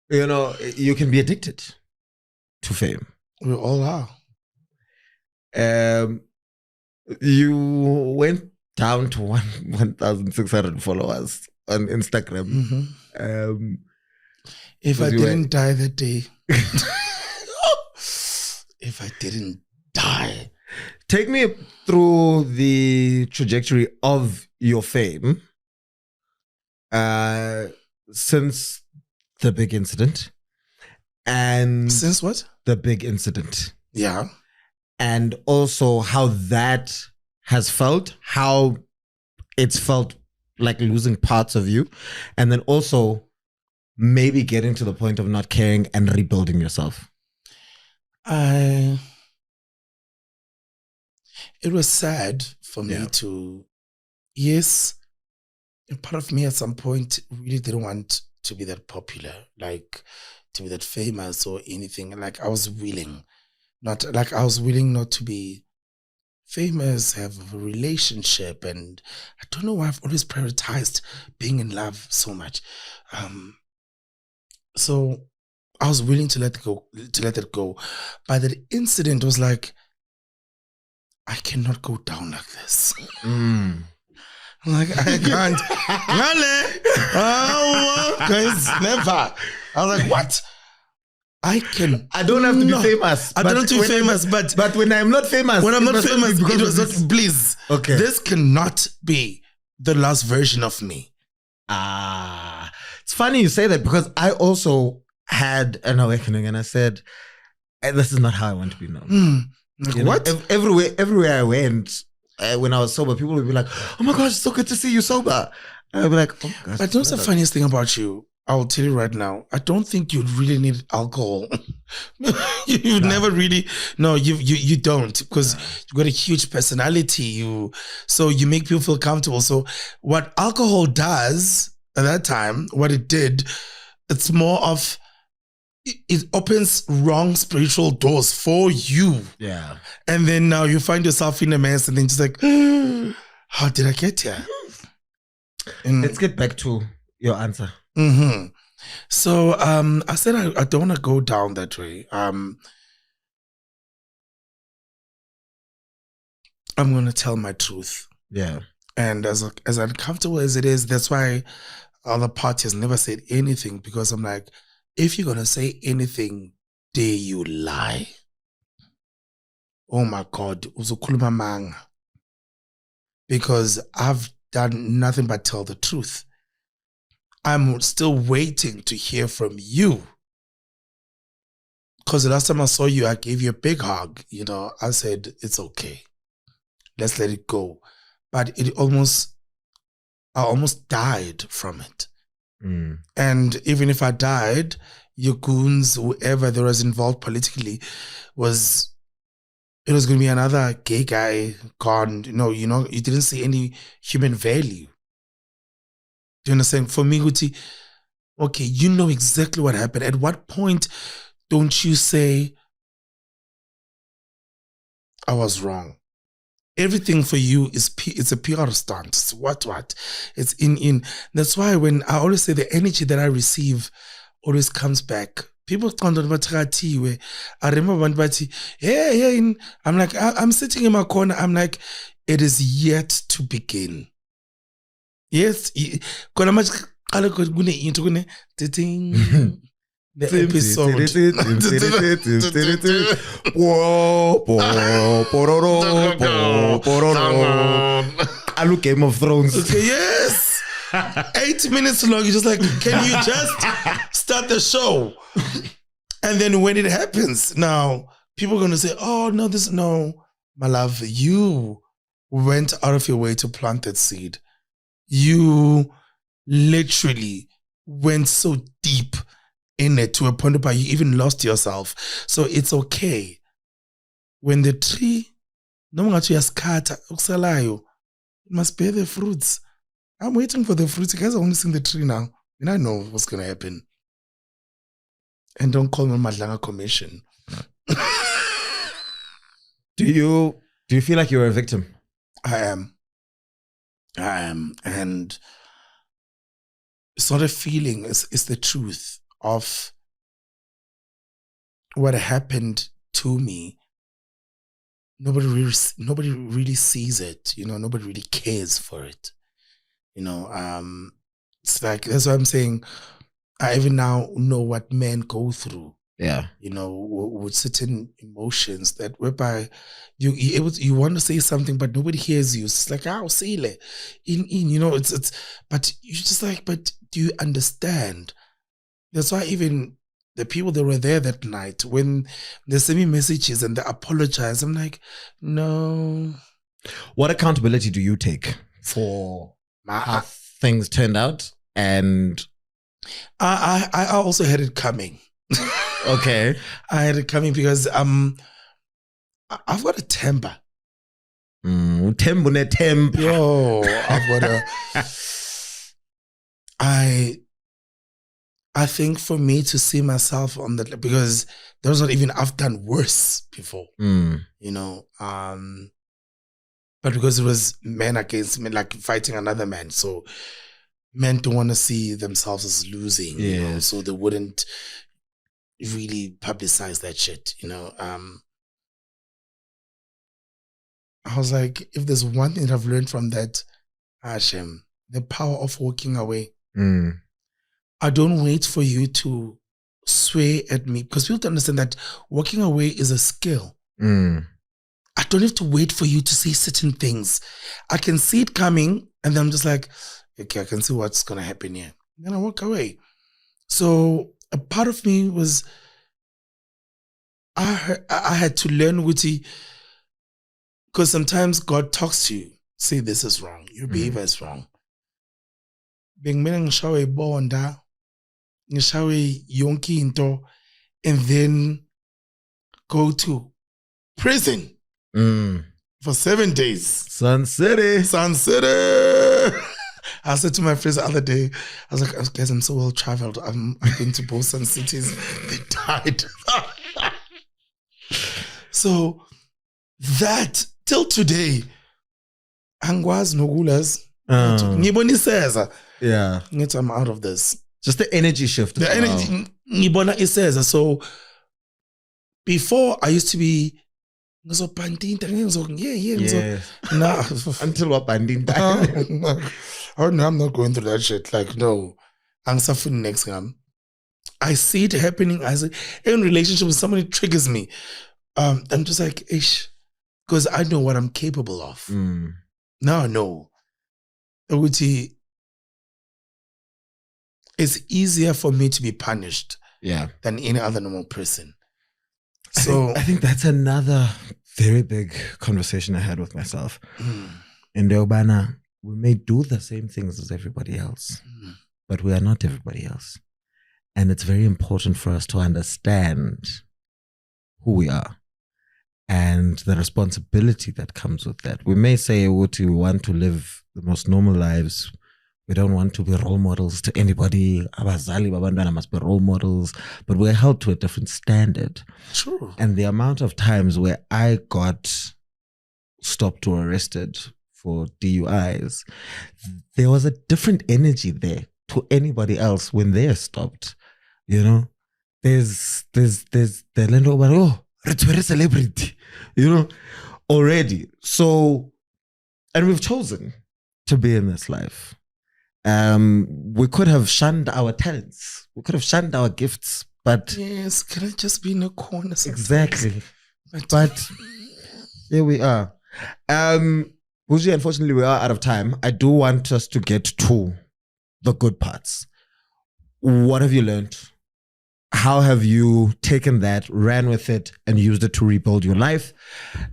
you can be addicted to fame. We all are. You went down to 1,600 followers on Instagram. If I didn't die that day. If I didn't die. Take me through the trajectory of your fame since the big incident. And since what? The big incident. Yeah. And also how that has felt, how it's felt like losing parts of you. And then also maybe getting to the point of not caring and rebuilding yourself. It was sad for me to, yes, a part of me at some point really didn't want to be that popular, like to be that famous or anything. Like I was willing not to be famous, have a relationship, and I don't know why I've always prioritized being in love so much. So I was willing to let it go. But that incident was like, I cannot go down like this. I'm like, I can't. Guys, never. I was like, what? I don't have to be famous. I don't have to be famous, but when I'm not famous, when I'm not famous, it was not. Please, okay. This cannot be the last version of me. It's funny you say that because I also had an awakening and I said, this is not how I want to be known. Like, what? Everywhere I went, when I was sober, people would be like, oh my gosh, it's so good to see you sober. And I'd be like, oh my gosh. But that's the funniest thing about you. I will tell you right now, I don't think you really need alcohol. you never really, no, you don't, because you've got a huge personality. So you make people feel comfortable. So what alcohol does at that time, what it did, it's more of, it opens wrong spiritual doors for you. Yeah. And then now you find yourself in a mess and then just like, how did I get here? Let's get back to your answer. Mm-hmm. So I said I don't want to go down that way. I'm going to tell my truth. Yeah. And as uncomfortable as it is, that's why other parties never said anything, because I'm like, if you're going to say anything, dare you lie? Oh my God, uzokhuluma manga. Because I've done nothing but tell the truth. I'm still waiting to hear from you. Because the last time I saw you, I gave you a big hug. I said, it's okay. Let's let it go. But I almost died from it. And even if I died, your goons, whoever there was involved politically, it was going to be another gay guy gone. You didn't see any human value. Do you understand? For me, Guti, okay, you know exactly what happened. At what point don't you say, I was wrong? Everything for you it's a PR stunt. It's what? It's in. That's why when I always say the energy that I receive always comes back people stand on Matrati. I remember one party, hey, I'm like, I'm sitting in my corner. I'm like, it is yet to begin. Yes, the episode. Alu Game of Thrones. Okay, yes. 8 minutes long. You're just like, can you just start the show? And then when it happens, now people are gonna say, oh no, my love, you went out of your way to plant that seed. You literally went so deep in it to a point where you even lost yourself. So it's okay. When the tree, no one actually has cut, it must bear the fruits. I'm waiting for the fruits. You guys are only seeing the tree now. And I know what's going to happen. And don't call me Madlanga Commission. Do you feel like you're a victim? I am. And it's not a feeling. It's the truth of what happened to me. Nobody really sees it. Nobody really cares for it. It's like, that's what I'm saying. I even now know what men go through. Yeah. With certain emotions that whereby you want to say something, but nobody hears you. It's like, oh, say it. It's but you're just like, but do you understand? That's why even the people that were there that night, when they send me messages and they apologize, I'm like, no. What accountability do you take for how things turned out? And I also had it coming. Okay. I had it coming because I've got a temper. Temper. Yo, I've got I think for me to see myself on that, because there was not even, I've done worse before, but because it was men against men, like fighting another man. So men don't want to see themselves as losing, so they wouldn't really publicize that shit, I was like, if there's one thing that I've learned from that, Hashem, the power of walking away. I don't wait for you to swear at me, because people don't understand that walking away is a skill. I don't have to wait for you to say certain things. I can see it coming, and then I'm just like, okay, I can see what's going to happen here. Then I walk away. So a part of me was, I had to learn witty, because sometimes God talks to you, say this is wrong, your behavior is wrong. Being meaning shawe bonda, nishawe yonki into, and then go to prison for 7 days. Sun City. I said to my friends the other day, I was like, guys, I'm so well traveled. I've been to both Sun Cities. They died. So that till today, angwas nogulas. Ngibona iseza. Yeah. I'm out of this. Just the energy shift. The energy ngibona iseza. So before I used to be until what bandinta. Oh no, I'm not going through that shit. Like, no. I'm suffering next time. I see it happening. I say, in relationship with somebody triggers me. I'm just like, ish. Because I know what I'm capable of. Now I know. It's easier for me to be punished than any other normal person. So I think that's another very big conversation I had with myself. In Deobana, we may do the same things as everybody else, but we are not everybody else. And it's very important for us to understand who we are and the responsibility that comes with that. We may say, we want to live the most normal lives. We don't want to be role models to anybody. Abazali babandana must be role models, but we're held to a different standard. True. And the amount of times where I got stopped or arrested for DUIs, there was a different energy there to anybody else when they're stopped. there's the land over, oh, it's a celebrity, already. So, and we've chosen to be in this life. We could have shunned our talents. We could have shunned our gifts, but yes, can I just be in a corner sometimes? Exactly. But here we are. Bujy, unfortunately, we are out of time. I do want us to get to the good parts. What have you learned? How have you taken that, ran with it, and used it to rebuild your life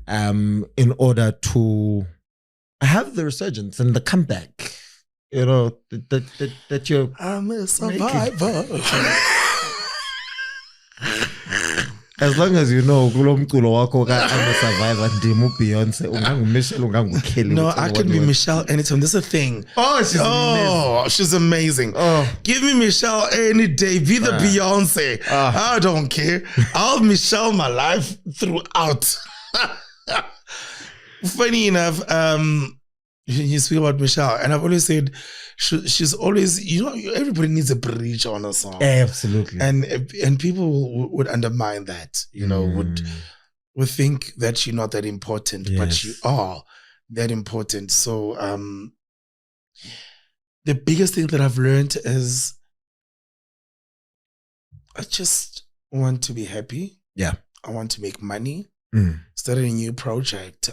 in order to have the resurgence and the comeback? That you're I'm a survivor. As long as you know, I'm a survivor. Beyonce, Michelle, no, I can be Michelle anytime. This is a thing. She's amazing. Give me Michelle any day. Be the Beyonce. I don't care. I'll Michelle my life throughout. Funny enough, you speak about Michelle, and I've always said she's always, everybody needs a bridge on a song. Absolutely. And people would undermine that, would think that you're not that important, but you are that important. So the biggest thing that I've learned is I just want to be happy. Yeah. I want to make money. Started a new project.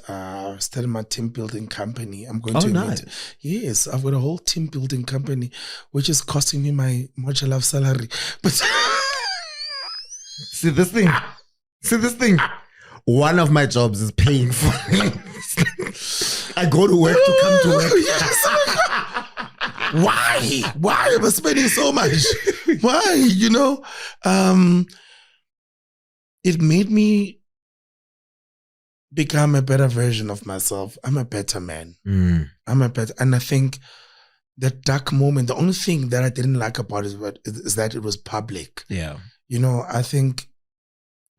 Started my team building company. I'm going to nice. Yes, I've got a whole team building company, which is costing me my much love salary. But see this thing. One of my jobs is paying for me. I go to work to come to work. Yes. Why am I spending so much? Why? It made me become a better version of myself. I'm a better man. And I think that dark moment, the only thing that I didn't like about it is that it was public. Yeah. I think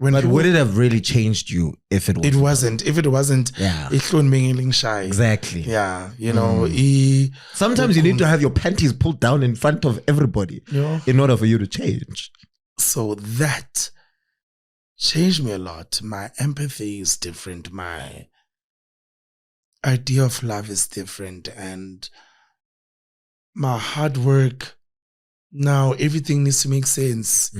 but would it have really changed you if it wasn't? It wasn't. If it wasn't, it couldn't be shy. Exactly. Yeah. Sometimes you need to have your panties pulled down in front of everybody in order for you to change. So that changed me a lot. My empathy is different. My idea of love is different. And my hard work, now everything needs to make sense,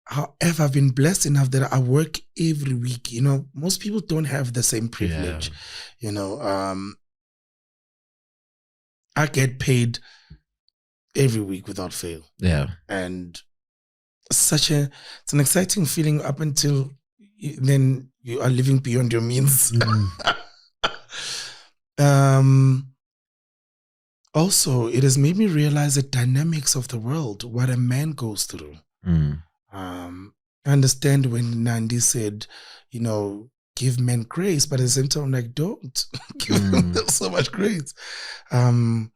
However, I've been blessed enough that I work every week. Most people don't have the same privilege. I get paid every week without fail. Yeah. And it's an exciting feeling up until then you are living beyond your means. Also, it has made me realize the dynamics of the world, what a man goes through. I understand when Nandi said, give men grace, but at the same time, I'm like, don't give them so much grace. I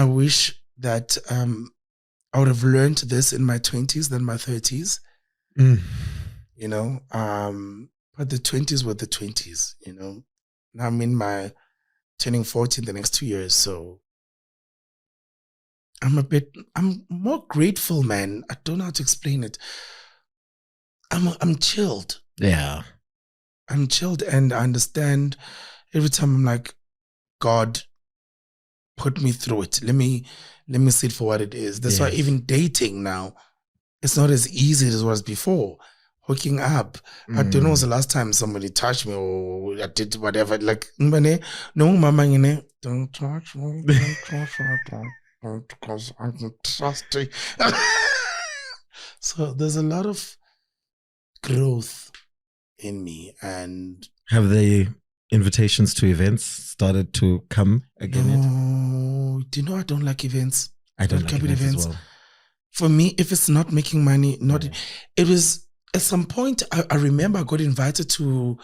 wish that I would have learned this in my 20s than my 30s. But the 20s were the 20s, Now I'm in my turning 40 in the next 2 years, so I'm more grateful, man. I don't know how to explain it. I'm chilled. Yeah. I'm chilled, and I understand every time I'm like, God, put me through it. Let me see it for what it is. That's why even dating now, it's not as easy as it was before. Hooking up. I don't know when was the last time somebody touched me or I did whatever. Like, no, mama, don't touch me. Don't touch me. Because I don't trust you. So there's a lot of growth in me. And have the invitations to events started to come again? No, do you know I don't like events? I don't like events as well. For me, if it's not making money, it was at some point. I remember I got invited to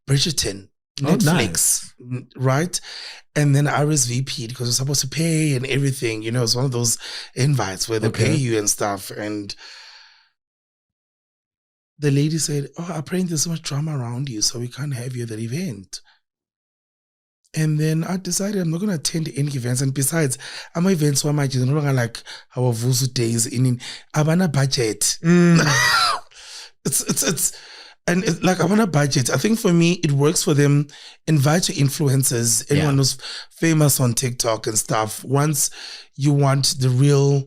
Bridgerton, Netflix, right? And then I RSVP'd because I was supposed to pay and everything. It's one of those invites where they pay you and stuff. And the lady said, "Oh, apparently there's so much drama around you, so we can't have you at that event." And then I decided I'm not going to attend any events. And besides, I'm events so much. It's no longer like our Vusu days in Abana budget. It's like I want a budget. I think for me, it works for them. Invite your influencers, anyone who's famous on TikTok and stuff. Once you want the real,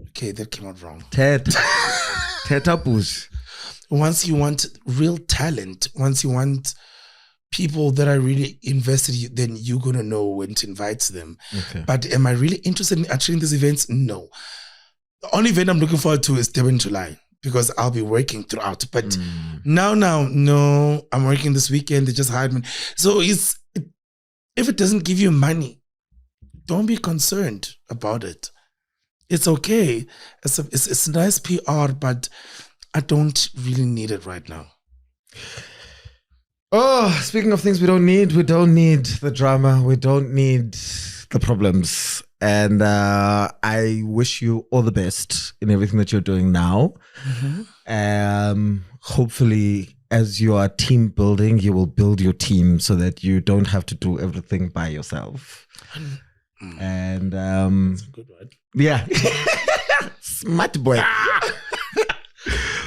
okay, that came out wrong. Tetapus. Once you want real talent, once you want people that are really invested, then you're going to know when to invite them. Okay. But am I really interested in attending these events? No. The only event I'm looking forward to is Durban July because I'll be working throughout. But now, no, I'm working this weekend. They just hired me. So if it doesn't give you money, don't be concerned about it. It's okay. It's nice PR, but I don't really need it right now. Oh, speaking of things we don't need the drama. We don't need the problems. And I wish you all the best in everything that you're doing now. Hopefully, as you are team building, you will build your team so that you don't have to do everything by yourself. And That's a good word. Yeah. Smart boy.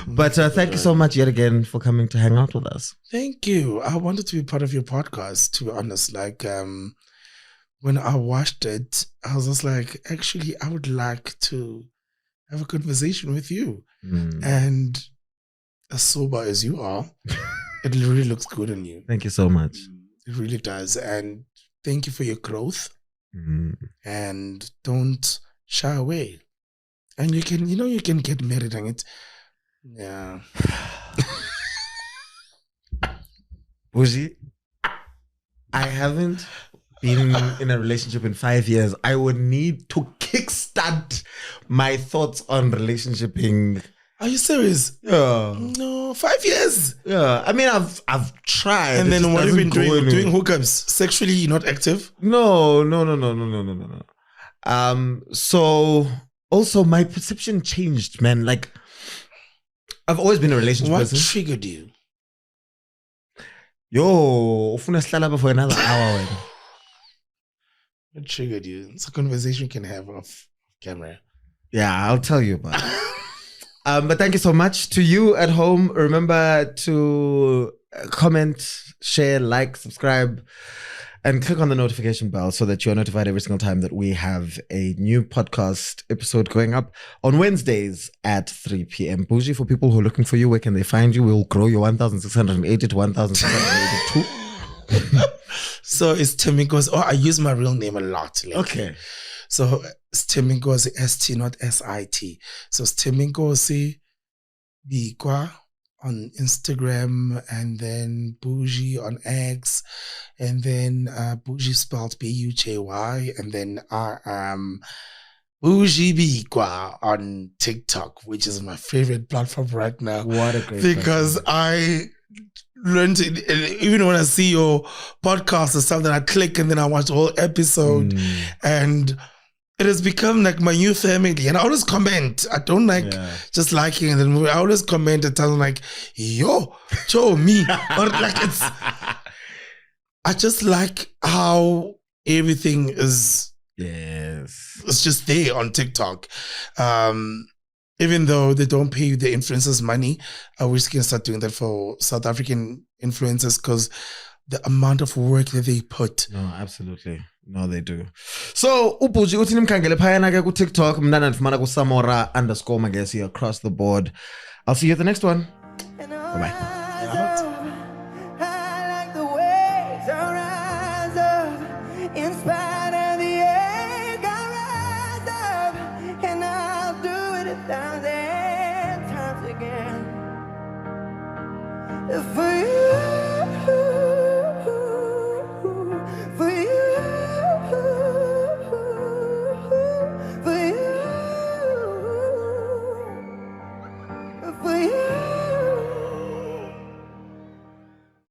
But thank you so much yet again for coming to hang out with us. Thank you. I wanted to be part of your podcast, to be honest. Like, when I watched it, I was just like, actually, I would like to have a conversation with you. And as sober as you are, it really looks good on you. Thank you so much. It really does. And thank you for your growth. And don't shy away. And you can get married on it. Yeah. Bujy, I haven't been in a relationship in 5 years. I would need to kickstart my thoughts on relationshiping. Are you serious? Yeah. No, 5 years. Yeah. I mean, I've tried. And then what have you been doing? Doing hookups? Sexually, you're not active? No. So also my perception changed, man. Like, I've always been a relationship What person. triggered you? Yo, ufuna sihlala for another hour. What triggered you? It's a conversation you can have off camera. Yeah, I'll tell you about it. But thank you so much. To you at home, remember to comment, share, like, subscribe, and click on the notification bell so that you're notified every single time that we have a new podcast episode going up on Wednesdays at 3 p.m. Bujy, for people who are looking for you, where can they find you? We'll grow your 1,680 to 1,682. So it's Temikosi. Oh, I use my real name a lot lately. Okay. So it's Temikosi, ST, not SIT. So it's Temikosi Bikwa on Instagram, and then Bujy on X, and then Bujy spelled BUJY, and then Bujy Bikwa on TikTok, which is my favorite platform right now. What a great because I learned it, even when I see your podcast and stuff, then I click and then I watch the whole episode, and it has become like my new family. And I always comment. I don't like just liking and then I always comment and tell them like, yo, show me. Or like I just like how everything is. Yes. It's just there on TikTok. Even though they don't pay the influencers money, I wish we can start doing that for South African influencers, because the amount of work that they put. No, absolutely. No, they do. So, Bujy, uthi nimkhangele phayana ke ku TikTok, mna nandifumana ku Samora_Mangesi across the board. I'll see you at the next one. Bye-bye. For you.